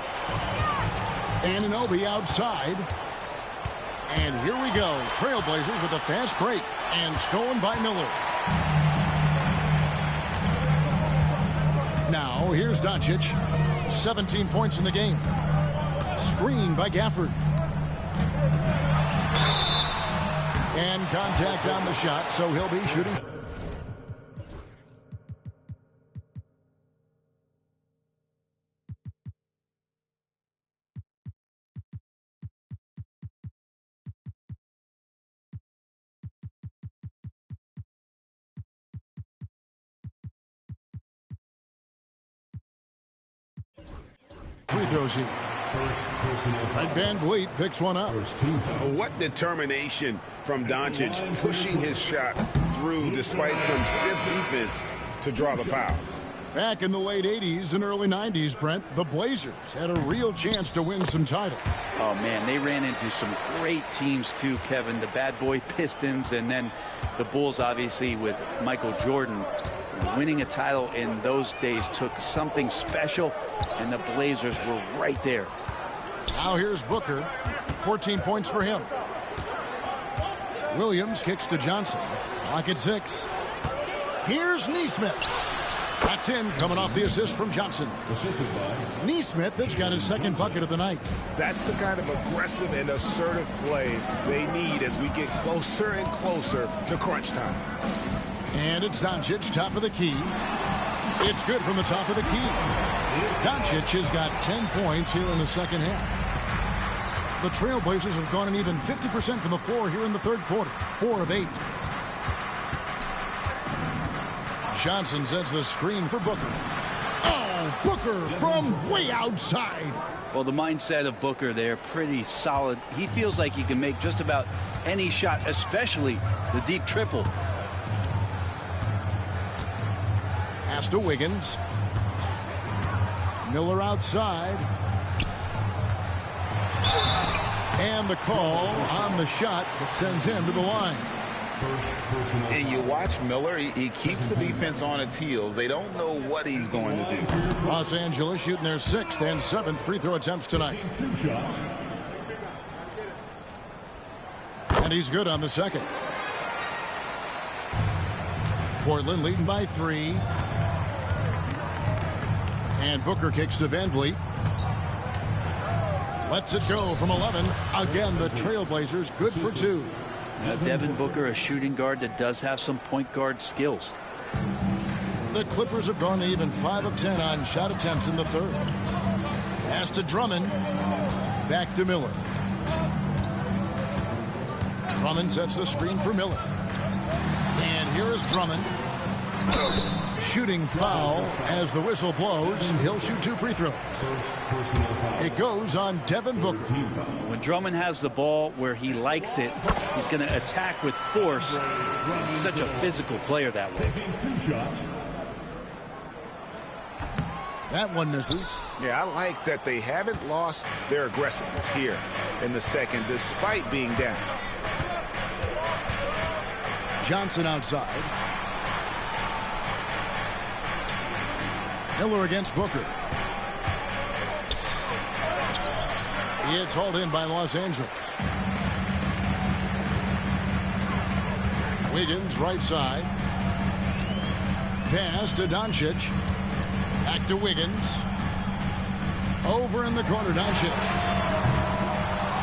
Anunoby outside. And here we go. Trailblazers with a fast break. And stolen by Miller. Now, here's Doncic. 17 points in the game. Screen by Gafford. And contact on the shot, so he'll be shooting. Free throws here. And Van Vliet picks one up.
What determination from Doncic, pushing his shot through despite some stiff defense to draw the foul.
Back in the late 80s and early 90s, Brent, the Blazers had a real chance to win some titles.
Oh, man, they ran into some great teams, too, Kevin. The bad boy Pistons, and then the Bulls, obviously, with Michael Jordan. Winning a title in those days took something special, and the Blazers were right there.
Now here's Booker. 14 points for him. Williams kicks to Johnson. Clock at 6. Here's Nesmith. That's in, coming off the assist from Johnson. Nesmith has got his second bucket of the night.
That's the kind of aggressive and assertive play they need as we get closer and closer to crunch time.
And it's Doncic, top of the key. It's good from the top of the key. Doncic has got 10 points here in the second half. The Trailblazers have gone an even 50% from the floor here in the third quarter. 4 of 8. Johnson sets the screen for Booker. Oh, Booker from way outside.
Well, the mindset of Booker there, pretty solid. He feels like he can make just about any shot, especially the deep triple.
Pass to Wiggins. Miller outside. And the call on the shot that sends him to the line.
And you watch Miller, he keeps the defense on its heels. They don't know what he's going to do.
Los Angeles shooting their 6th and 7th free throw attempts tonight. And he's good on the second. Portland leading by 3. And Booker kicks to Van Vliet. Lets it go from 11. Again, the Trailblazers good for 2.
Now, Devin Booker, a shooting guard that does have some point guard skills.
The Clippers have gone to even 5 of 10 on shot attempts in the third. Pass to Drummond. Back to Miller. Drummond sets the screen for Miller. And here is Drummond. Shooting foul as the whistle blows. He'll shoot 2 free throws. It goes on Devin Booker.
When Drummond has the ball where he likes it, he's going to attack with force. He's such a physical player that way.
That one misses.
Yeah, I like that they haven't lost their aggressiveness here in the second, despite being down.
Johnson outside. Miller against Booker. It's hauled in by Los Angeles. Wiggins right side. Pass to Doncic. Back to Wiggins. Over in the corner, Doncic.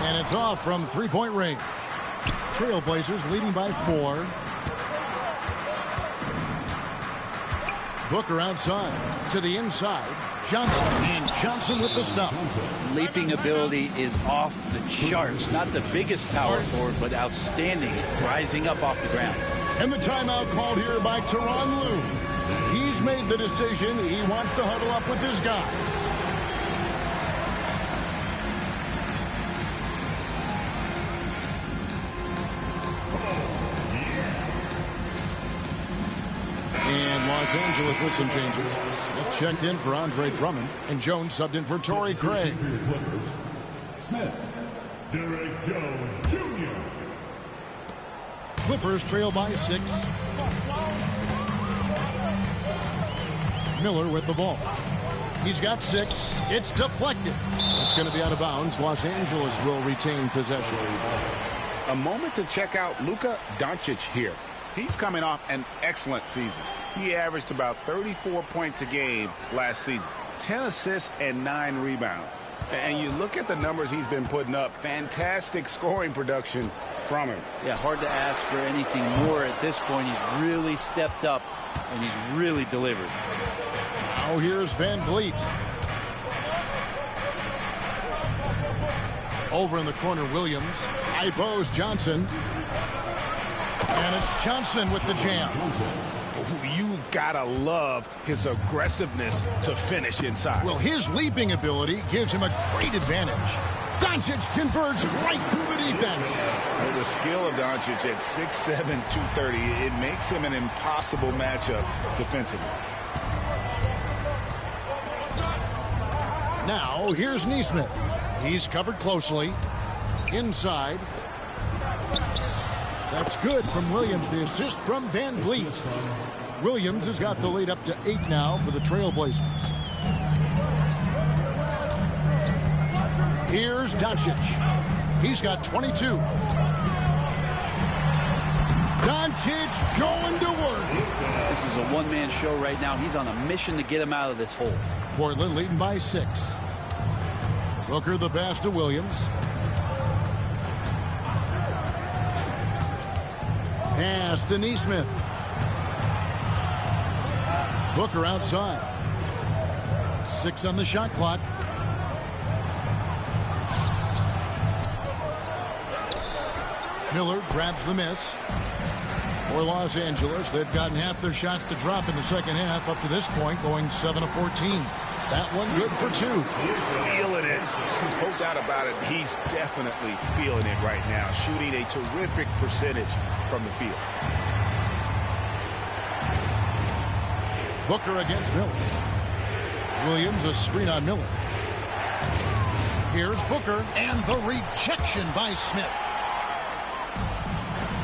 And it's off from 3-point range. Trailblazers leading by 4. Booker outside to the inside. Johnson, and Johnson with the stop.
Leaping ability is off the charts. Not the biggest power forward, but outstanding. Rising up off the ground.
And the timeout called here by Tyronn Lue. He's made the decision. He wants to huddle up with his guy. And Los Angeles with some changes. Smith checked in for Andre Drummond, and Jones subbed in for Torrey Craig.
Smith, Derek Jones Jr.
Clippers trail by 6. Miller with the ball. He's got 6. It's deflected. It's going to be out of bounds. Los Angeles will retain possession.
A moment to check out Luka Doncic here. He's coming off an excellent season. He averaged about 34 points a game last season. 10 assists and 9 rebounds. And you look at the numbers he's been putting up, fantastic scoring production from him.
Yeah, hard to ask for anything more at this point. He's really stepped up, and he's really delivered.
Now here's Van Vliet. Over in the corner, Williams. High post, Johnson. And it's Johnson with the jam.
You gotta love his aggressiveness to finish inside.
Well, his leaping ability gives him a great advantage. Doncic converts right through the defense.
Well, the skill of Doncic at 6'7", 230, it makes him an impossible matchup defensively.
Now, here's Nesmith. He's covered closely. Inside. That's good from Williams. The assist from Van Vliet. Williams has got the lead up to 8 now for the Trailblazers. Here's Doncic. He's got 22. Doncic going to work.
This is a one-man show right now. He's on a mission to get him out of this hole.
Portland leading by 6. Booker the pass to Williams. Pass to Nesmith. Booker outside. 6 on the shot clock. Miller grabs the miss. For Los Angeles, they've gotten half their shots to drop in the second half up to this point, going 7 of 14. That one good for 2.
Feeling it. No doubt about it. He's definitely feeling it right now. Shooting a terrific percentage from the field.
Booker against Miller. Williams a screen on Miller. Here's Booker and the rejection by Smith.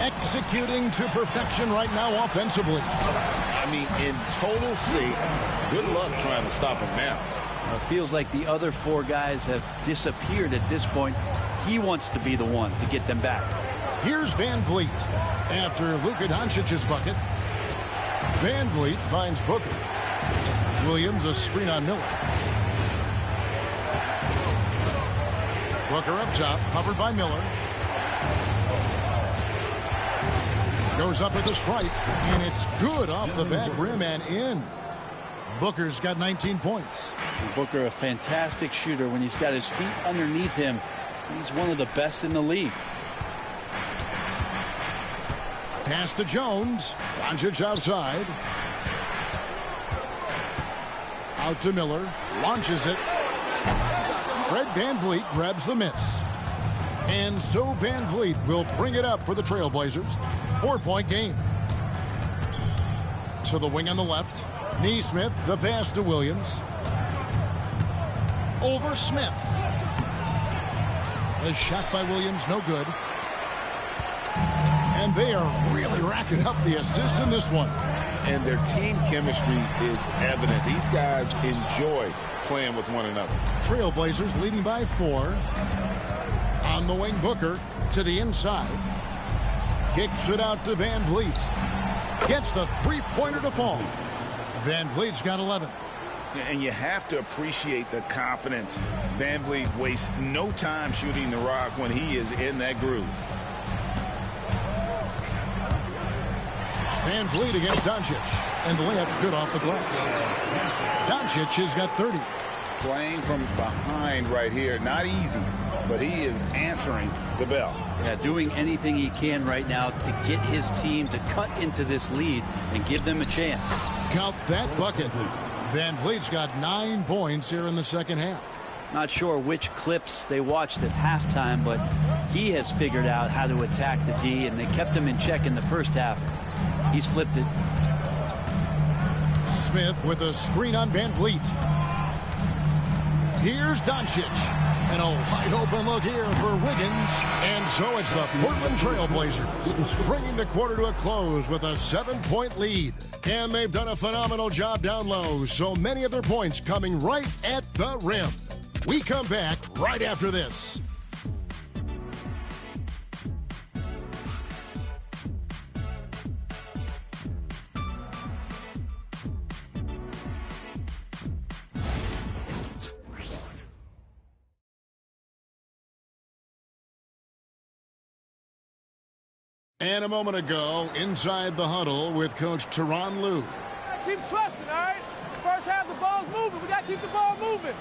Executing to perfection right now offensively.
I mean, in total sync. Good luck trying to stop him now.
It feels like the other 4 guys have disappeared at this point. He wants to be the one to get them back.
Here's Van Vliet. After Luka Doncic's bucket, Van Vliet finds Booker. Williams a screen on Miller. Booker up top, covered by Miller. Goes up with the strike, and it's good off the back rim and in. Booker's got 19 points.
Booker, a fantastic shooter. When he's got his feet underneath him, he's one of the best in the league.
Pass to Jones. Doncic outside. Out to Miller. Launches it. Fred Van Vliet grabs the miss. And so Van Vliet will bring it up for the Trailblazers. 4-point game. To the wing on the left. Nesmith, the pass to Williams. Over Smith. A shot by Williams, no good. And they are really racking up the assists in this one.
And their team chemistry is evident. These guys enjoy playing with one another.
Trailblazers leading by 4. On the wing, Booker to the inside. Kicks it out to Van Vliet. Gets the three-pointer to fall. Van Vliet's got 11.
And you have to appreciate the confidence. Van Vliet wastes no time shooting the rock when he is in that groove.
Van Vliet against Doncic. And the layup's good off the glass. Doncic has got 30.
Playing from behind right here. Not easy, but he is answering the bell.
Yeah, doing anything he can right now to get his team to cut into this lead and give them a chance.
Count that bucket. Van Vliet's got 9 points here in the second half.
Not sure which clips they watched at halftime, but he has figured out how to attack the D, and they kept him in check in the first half. He's flipped it.
Smith with a screen on Van Vliet. Here's Doncic. And a wide open look here for Wiggins. And so it's the Portland Trailblazers bringing the quarter to a close with a 7-point lead. And they've done a phenomenal job down low. So many of their points coming right at the rim. We come back right after this. And a moment ago, inside the huddle with Coach Tyronn Lue.
Keep trusting, all right? First half, the ball's moving. We got to keep the ball moving.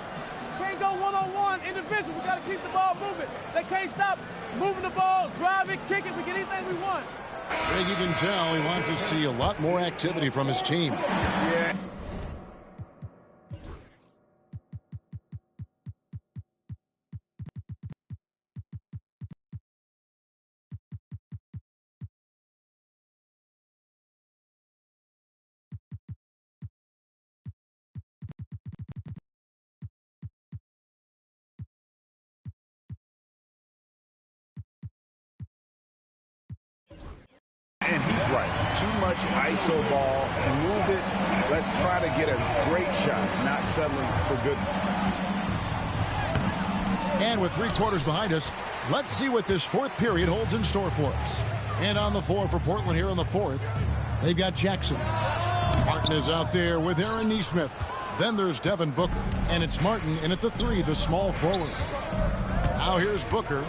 Can't go one-on-one individual. We got to keep the ball moving. They can't stop moving the ball, drive it, kick it. We get anything we want.
I think you can tell he wants to see a lot more activity from his team.
Yeah. And he's right. Too much ISO ball. Move it. Let's try to get a great shot, not settling for good.
And with 3 quarters behind us, let's see what this 4th period holds in store for us. And on the floor for Portland here in the 4th, they've got Jackson. Martin is out there with Aaron Nesmith. Then there's Devin Booker. And it's Martin in at the 3, the small forward. Now here's Booker.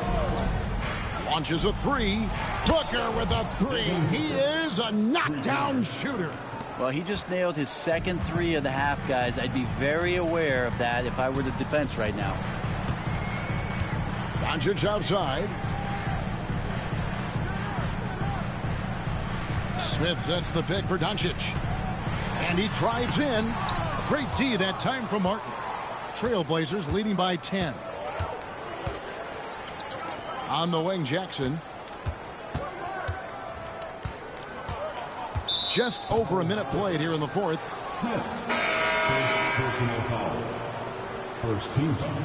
Launches a 3. Booker with a 3. He is a knockdown shooter.
Well, he just nailed his second 3 of the half, guys. I'd be very aware of that if I were the defense right now.
Doncic outside. Smith sets the pick for Doncic. And he drives in. Great D that time from Martin. Trailblazers leading by 10. On the wing, Jackson. Just over a minute played here in the 4th.
Smith. First personal foul. First team foul.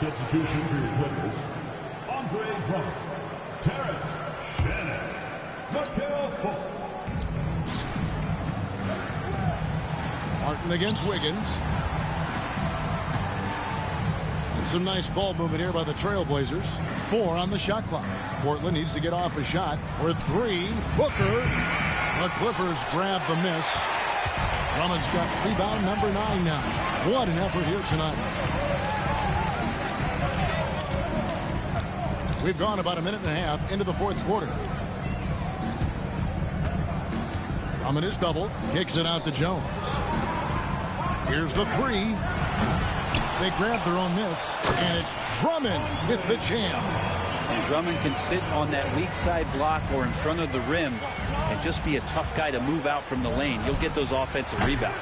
Substitution for your Clippers. Andre Drummond, Terrence Shannon, Markelle Fultz.
Martin against Wiggins. And some nice ball movement here by the Trailblazers. 4 on the shot clock. Portland needs to get off a shot. For 3, Booker. The Clippers grab the miss. Drummond's got rebound number 9 now. What an effort here tonight. We've gone about a minute and a half into the 4th quarter. Drummond is doubled. Kicks it out to Jones. Here's the 3. They grab their own miss. And it's Drummond with the jam.
And Drummond can sit on that weak side block or in front of the rim and just be a tough guy to move out from the lane. He'll get those offensive rebounds.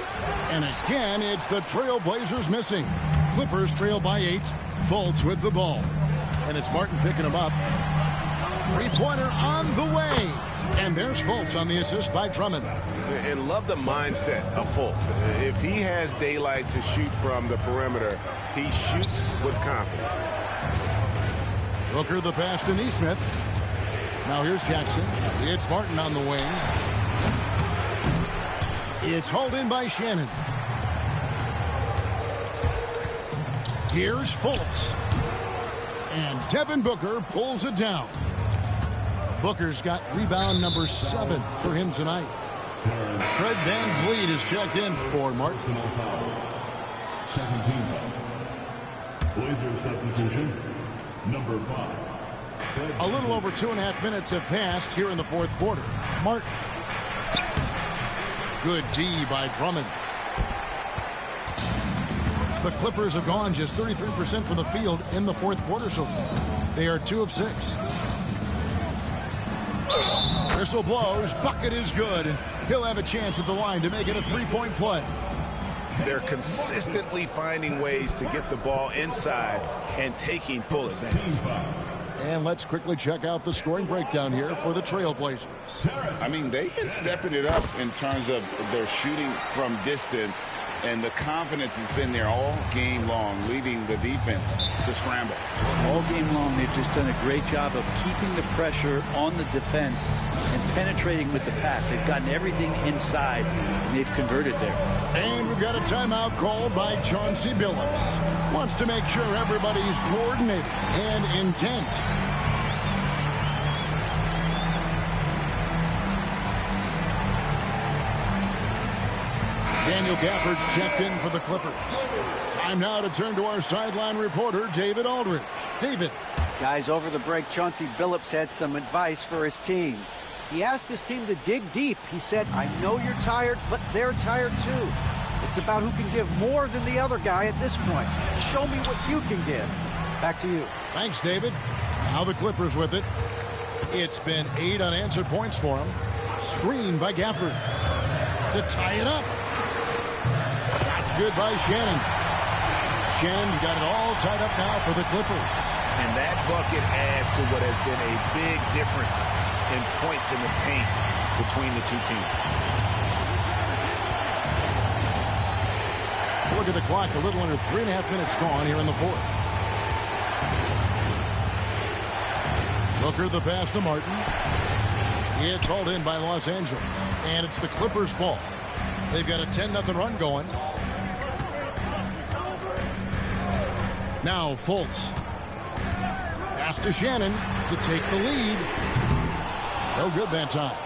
And again, it's the Trailblazers missing. Clippers trail by 8. Fultz with the ball. And it's Martin picking him up. 3-pointer on the way. And there's Fultz on the assist by Drummond.
And love the mindset of Fultz. If he has daylight to shoot from the perimeter, he shoots with confidence.
Booker the pass to Nesmith. Now here's Jackson. It's Martin on the wing. It's hauled in by Shannon. Here's Fultz. And Devin Booker pulls it down. Booker's got rebound number 7 for him tonight. Fred VanVleet is checked in for Martin.
Second team foul. Blazers substitution, number 5.
A little over 2.5 minutes have passed here in the 4th quarter. Martin. Good D by Drummond. The Clippers have gone just 33% from the field in the 4th quarter so far. They are 2 of 6. Whistle blows. Bucket is good. He'll have a chance at the line to make it a 3-point play.
They're consistently finding ways to get the ball inside and taking full advantage.
And let's quickly check out the scoring breakdown here for the Trailblazers.
I mean, they've been stepping it up in terms of their shooting from distance. And the confidence has been there all game long, leaving the defense to scramble.
All game long, they've just done a great job of keeping the pressure on the defense and penetrating with the pass. They've gotten everything inside, and they've converted there.
And we've got a timeout called by Chauncey Billups. Wants to make sure everybody's coordinated and intent. Daniel Gafford's checked in for the Clippers. Time now to turn to our sideline reporter, David Aldridge. David.
Guys, over the break, Chauncey Billups had some advice for his team. He asked his team to dig deep. He said, I know you're tired, but they're tired too. It's about who can give more than the other guy at this point. Show me what you can give. Back to you.
Thanks, David. Now the Clippers with it. It's been 8 unanswered points for him. Screen by Gafford to tie it up. That's good by Shannon. Shannon's got it all tied up now for the Clippers.
And that bucket adds to what has been a big difference in points in the paint between the two teams.
Look at the clock, a little under 3.5 minutes gone here in the fourth. Booker the pass to Martin. It's hauled in by Los Angeles. And it's the Clippers' ball. They've got a 10-0 run going. Now Fultz. Pass to Shannon to take the lead. No good that time.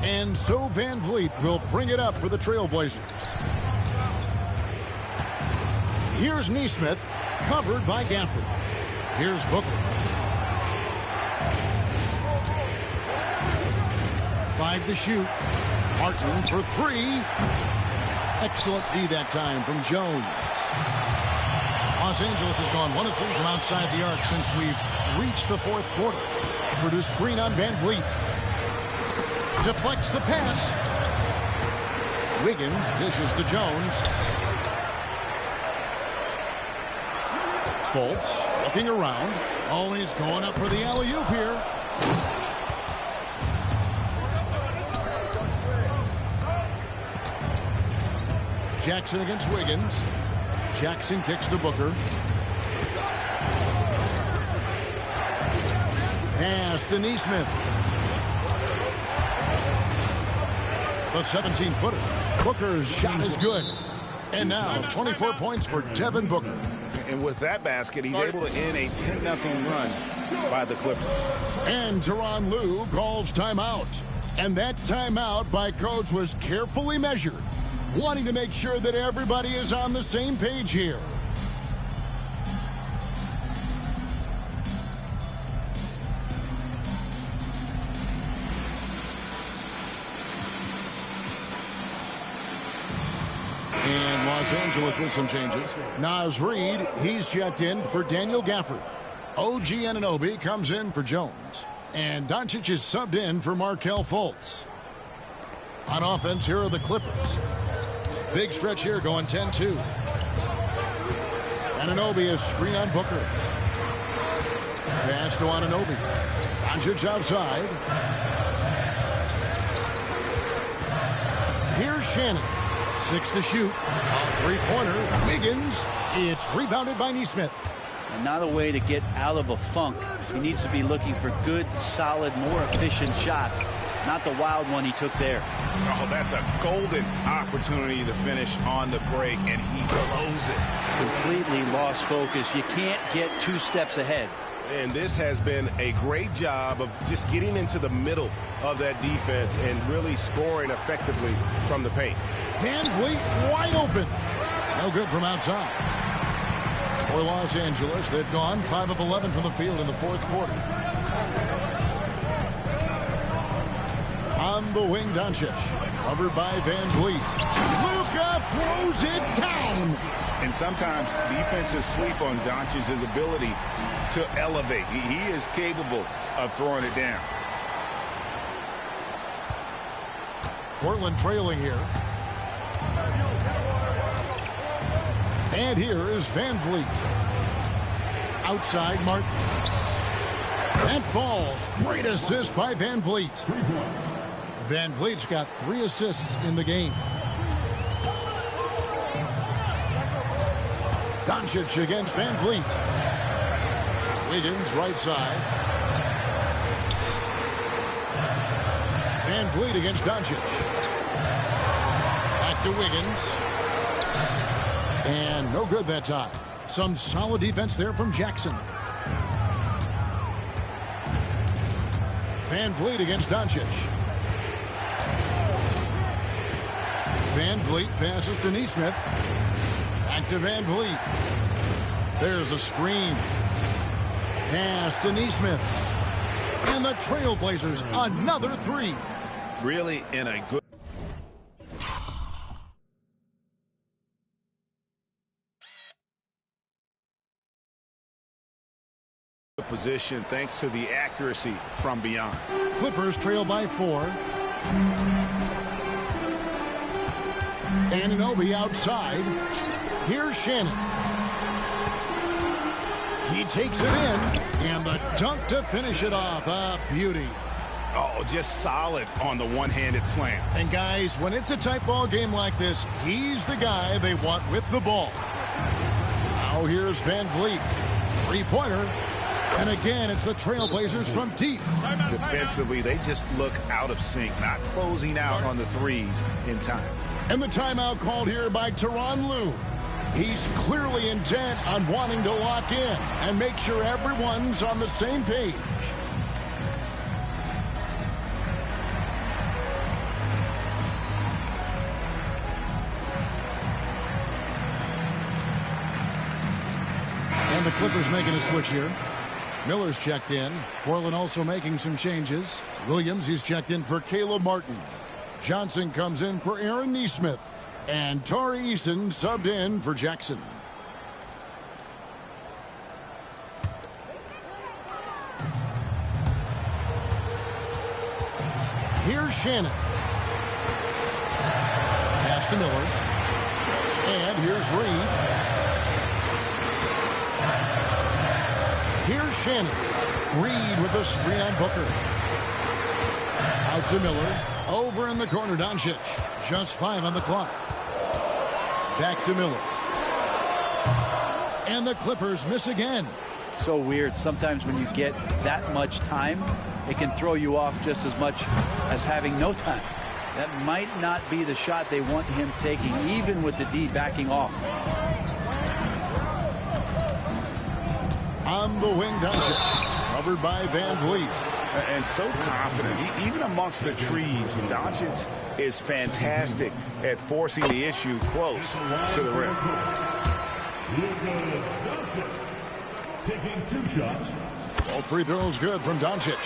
And so Van Vliet will bring it up for the Trailblazers. Here's Nesmith, covered by Gafford. Here's Booker. 5 to shoot. Martin for 3. Excellent D that time from Jones. Los Angeles has gone 1 of 3 from outside the arc since we've reached the fourth quarter. Produced screen on Van Vliet. Deflects the pass. Wiggins dishes to Jones. Fultz looking around. Always going up for the alley-oop here. Jackson against Wiggins. Jackson kicks to Booker. Pass to Nesmith. The 17-footer. Booker's shot is good. And now 24 points for Devin Booker.
And with that basket, he's able to end a 10-0 run by the Clippers.
And Tyronn Lue calls timeout. And that timeout by coach was carefully measured, wanting to make sure that everybody is on the same page here. And Los Angeles with some changes. Naz Reid, he's checked in for Daniel Gafford. OG Anunoby comes in for Jones. And Doncic is subbed in for Markelle Fultz. On offense, here are the Clippers. Big stretch here going 10-2. Anunoby is screen on Booker. Pass to Anunoby. Doncic outside. Here's Shannon. 6 to shoot. A three-pointer. Wiggins. It's rebounded by Nesmith.
And not a way to get out of a funk. He needs to be looking for good, solid, more efficient shots. Not the wild one he took there.
Oh, that's a golden opportunity to finish on the break, and he blows it.
Completely lost focus. You can't get 2 steps ahead.
And this has been a great job of just getting into the middle of that defense and really scoring effectively from the paint.
Van Vliet wide open. No good from outside. For Los Angeles, they've gone 5 of 11 from the field in the fourth quarter. On the wing, Doncic. Covered by Van Vliet. Luka throws it down.
And sometimes defenses sleep on Doncic's ability to elevate. He is capable of throwing it down.
Portland trailing here. And here is Van Vliet. Outside Martin. That falls. Great assist by Van Vliet. Van Vliet's got 3 assists in the game. Doncic against Van Vliet. Wiggins, right side. Van Vliet against Doncic. Back to Wiggins. And no good that time. Some solid defense there from Jackson. Van Vliet against Doncic. Van Vliet passes to Nesmith. Back to Van Vliet. There's a screen. Pass to Nesmith. And the Trailblazers, another three.
Really in a good position thanks to the accuracy from beyond.
Clippers trail by 4. Anunoby outside. Here's Shannon. He takes it in, and the dunk to finish it off. A beauty.
Oh, just solid on the one-handed slam.
And guys, when it's a tight ball game like this, he's the guy they want with the ball. Now here's Van Vliet. Three-pointer. And again, it's the Trailblazers from deep.
Defensively, they just look out of sync, not closing out on the threes in time.
And the timeout called here by Tyronn Lue. He's clearly intent on wanting to lock in and make sure everyone's on the same page. And the Clippers making a switch here. Miller's checked in. Portland also making some changes. Williams, he's checked in for Caleb Martin. Johnson comes in for Aaron Nesmith. And Tari Eason subbed in for Jackson. Here's Shannon. Pass to Miller. And here's Reed. Here's Shannon. Reed with a screen on Booker. Out to Miller. Over in the corner, Doncic. Just 5 on the clock. Back to Miller. And the Clippers miss again.
So weird. Sometimes when you get that much time, it can throw you off just as much as having no time. That might not be the shot they want him taking, even with the D backing off.
On the wing, Doncic. Covered by Van Vliet.
And so confident, even amongst the trees. Doncic is fantastic at forcing the issue close to the rim.
Taking 2 shots.
All free throws good from Doncic.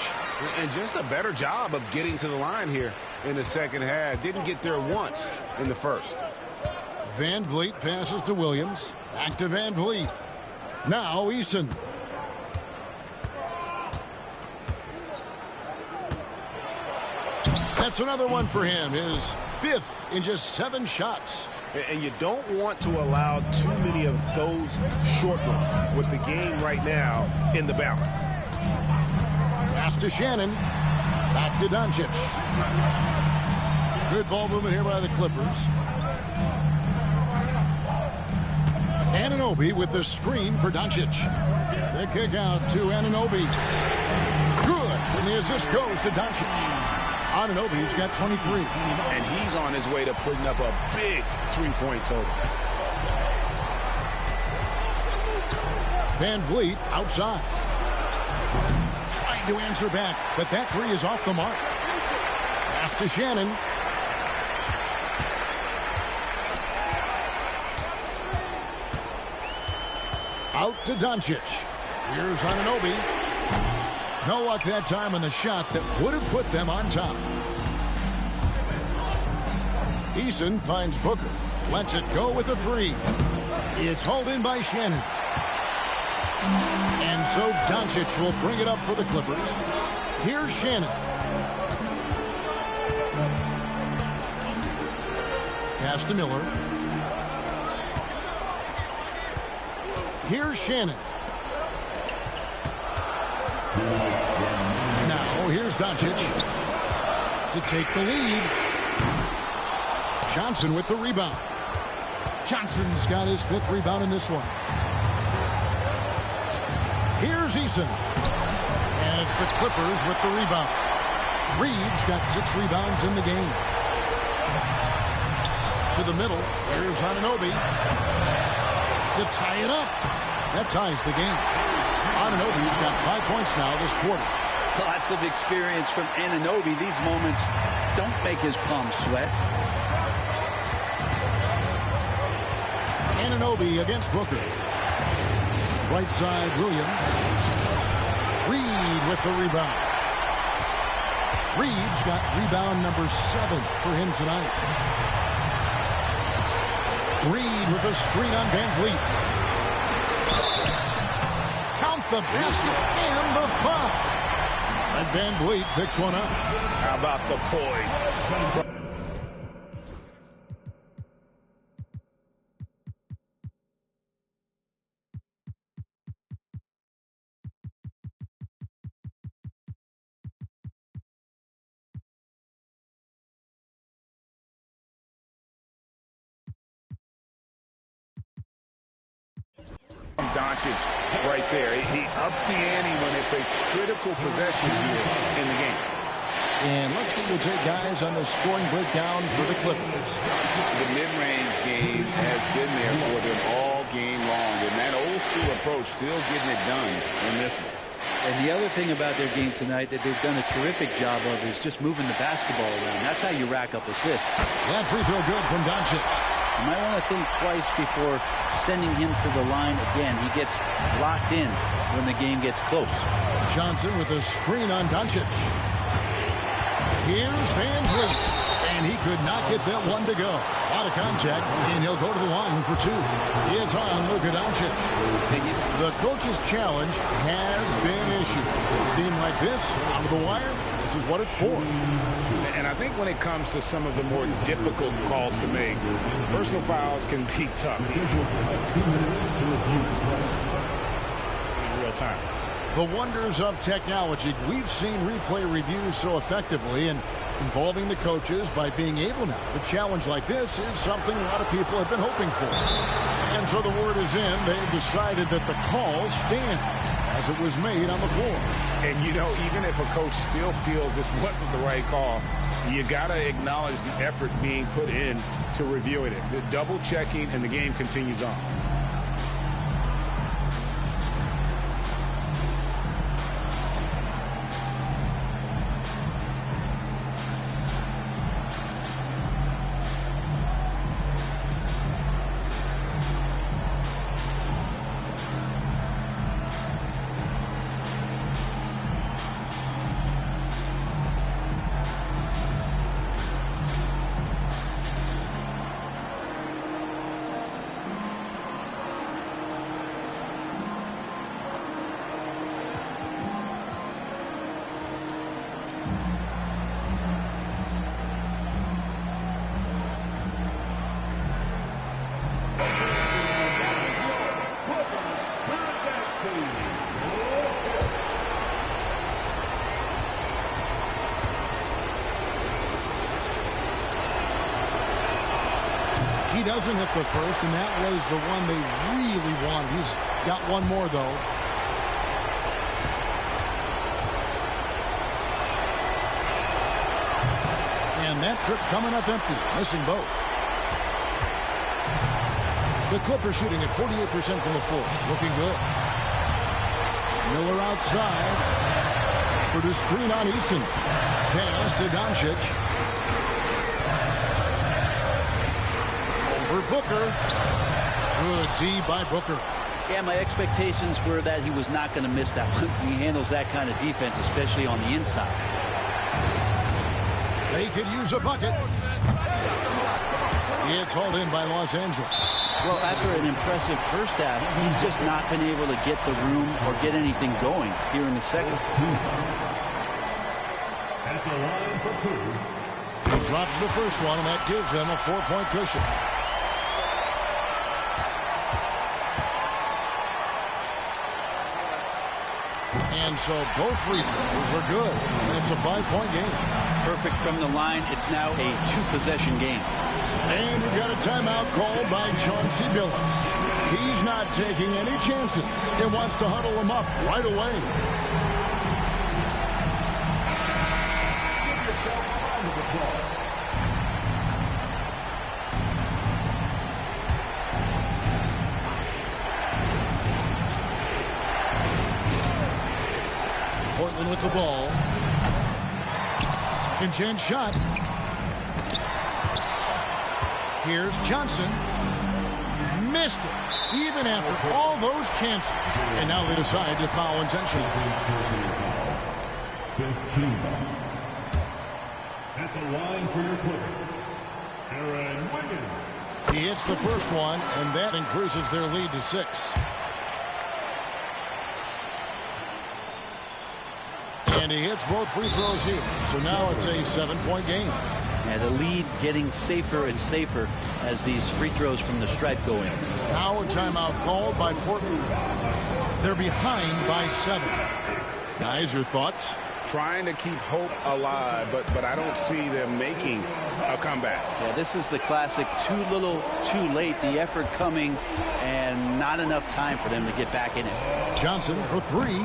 And just a better job of getting to the line here in the second half. Didn't get there once in the first.
Van Vliet passes to Williams. Back to Van Vliet. Now Eason. That's another one for him. His 5th in just 7 shots.
And you don't want to allow too many of those short ones with the game right now in the balance.
Pass to Shannon. Back to Doncic. Good ball movement here by the Clippers. Anunoby with the screen for Doncic. The kick out to Anunoby. Good. And the assist goes to Doncic. Anunoby's got 23.
And he's on his way to putting up a big three-point total.
Van Vliet outside. Trying to answer back, but that 3 is off the mark. Pass to Shannon. Out to Doncic. Here's Anunoby. No luck that time on the shot that would have put them on top. Eason finds Booker. Lets it go with a 3. It's hauled in by Shannon. And so Doncic will bring it up for the Clippers. Here's Shannon. Pass to Miller. Here's Shannon. Now, here's Doncic to take the lead. Johnson with the rebound. Johnson's got his 5th rebound in this one. Here's Eason. And it's the Clippers with the rebound. Reeves got 6 rebounds in the game. To the middle. Here's Anunoby to tie it up. That ties the game. Anunoby's got 5 points now this quarter.
Lots of experience from Anunoby. These moments don't make his palms sweat.
Anunoby against Booker. Right side, Williams. Reed with the rebound. Reed's got rebound number 7 for him tonight. Reed with a screen on Van Vliet. Count the basket and the foul. And Van Vliet picks one up.
How about the poise? Doncic right there. He ups the ante when it's a critical possession here in the game.
And let's get your take, guys, on the scoring breakdown for the Clippers.
The mid-range game has been there for them all game long. And that old-school approach still getting it done in this one.
And the other thing about their game tonight that they've done a terrific job of is just moving the basketball around. That's how you rack up assists.
That free throw good from Doncic.
You might want to think twice before sending him to the line again. He gets locked in when the game gets close.
Johnson with a screen on Doncic. Here's Van Vliet. And he could not get that one to go. Out of contact, and he'll go to the line for 2. It's on Luka Doncic. The coach's challenge has been issued. A team like this, out of the wire, this is what it's for.
And I think when it comes to some of the more difficult calls to make, personal fouls can be tough. In real time.
The wonders of technology. We've seen replay reviews so effectively, and involving the coaches by being able now. A challenge like this is something a lot of people have been hoping for. And so the word is in. They've decided that the call stands as it was made on the floor.
And, you know, even if a coach still feels this wasn't the right call, you got to acknowledge the effort being put in to reviewing it. The double checking, and the game continues on.
He doesn't hit the first, and that was the one they really wanted. He's got one more, though. And that trip coming up empty, missing both. The Clippers shooting at 48% from the floor. Looking good. Miller outside. For the screen on Eason. Pass to Doncic. For Booker. Good D by Booker.
Yeah, my expectations were that he was not going to miss that one. He handles that kind of defense, especially on the inside.
They could use a bucket. It's hauled in by Los Angeles.
Well, after an impressive first half, he's just not been able to get the room or get anything going here in the second.
At the line for 2.
He drops the first one, and that gives them a 4-point cushion. And so both free throws are good. And it's a 5-point game.
Perfect from the line. It's now a 2-possession game.
And we've got a timeout called by Chauncey Billups. He's not taking any chances and wants to huddle them up right away.
Give yourself a round of applause.
Portland with the ball. Second chance shot. Here's Johnson. Missed it, even after all those chances. And now they decide to foul intentionally.
15. At the line for your Clippers, Aaron Wiggins.
He hits the first one, and that increases their lead to 6. And he hits both free throws here. So now it's a 7-point game.
And the lead getting safer and safer as these free throws from the stripe go in.
Now a timeout called by Portland. They're behind by 7. Guys, your thoughts?
Trying to keep hope alive, but I don't see them making a comeback.
Yeah, this is the classic too little, too late. The effort coming and not enough time for them to get back in it.
Johnson for 3.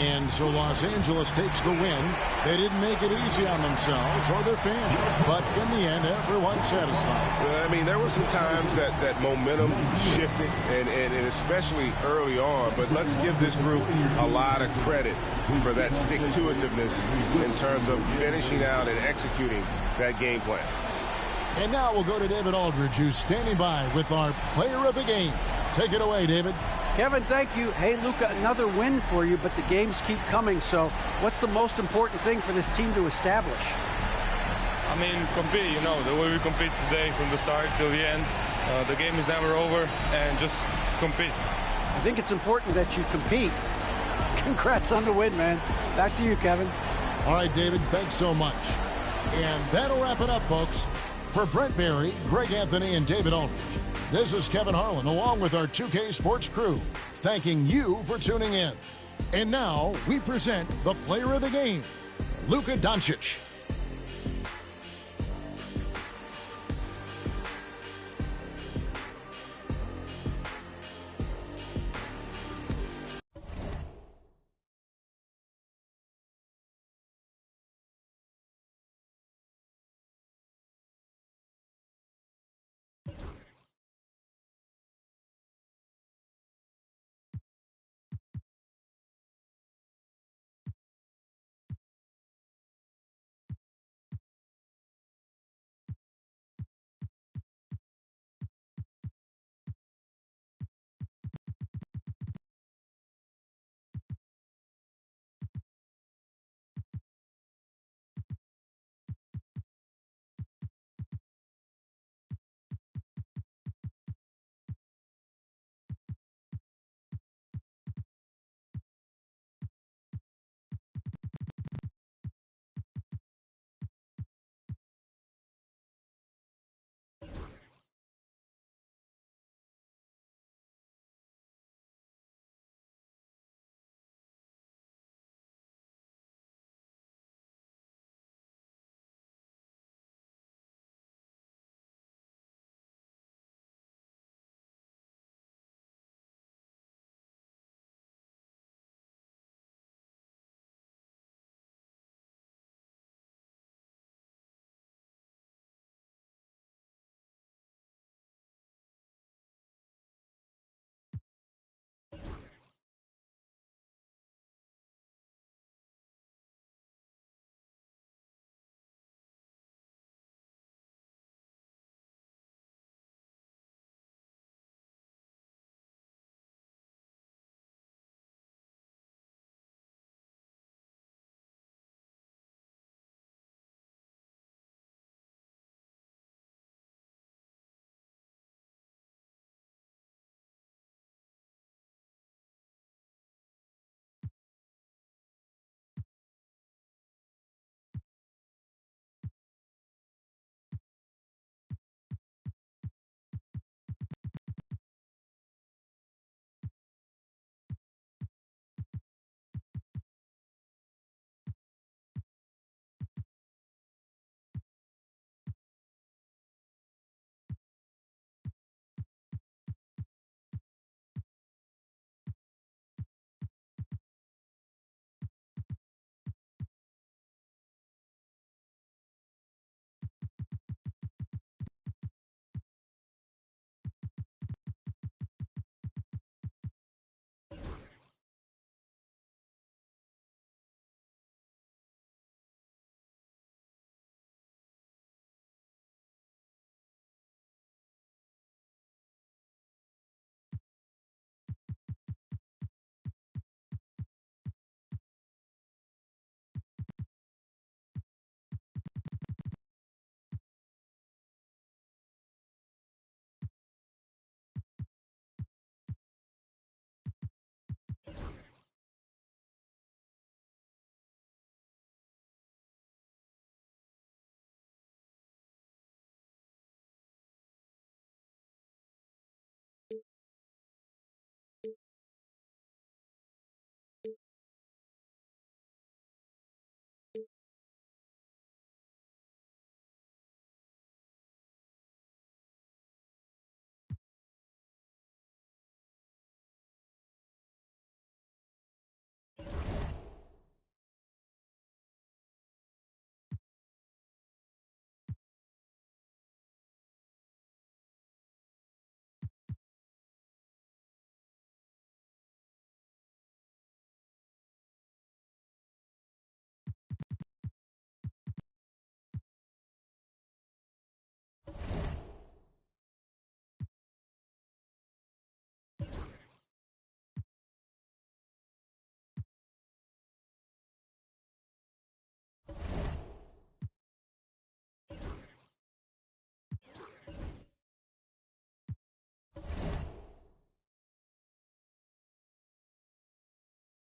And so Los Angeles takes the win. They didn't make it easy on themselves or their fans, but in the end, everyone's satisfied.
Well, I mean, there were some times that momentum shifted, and especially early on, but let's give this group a lot of credit for that stick-to-itiveness in terms of finishing out and executing that game plan.
And now we'll go to David Aldridge, who's standing by with our player of the game. Take it away, David.
Kevin, thank you. Hey, Luka, another win for you, but the games keep coming. So what's the most important thing for this team to establish?
I mean, compete, you know, the way we compete today from the start till the end. The game is never over, and just compete.
I think it's important that you compete. Congrats on the win, man. Back to you, Kevin.
All right, David, thanks so much. And that'll wrap it up, folks. For Brent Barry, Greg Anthony, and David Aldridge, this is Kevin Harlan, along with our 2K Sports crew, thanking you for tuning in. And now, we present the player of the game, Luka Doncic.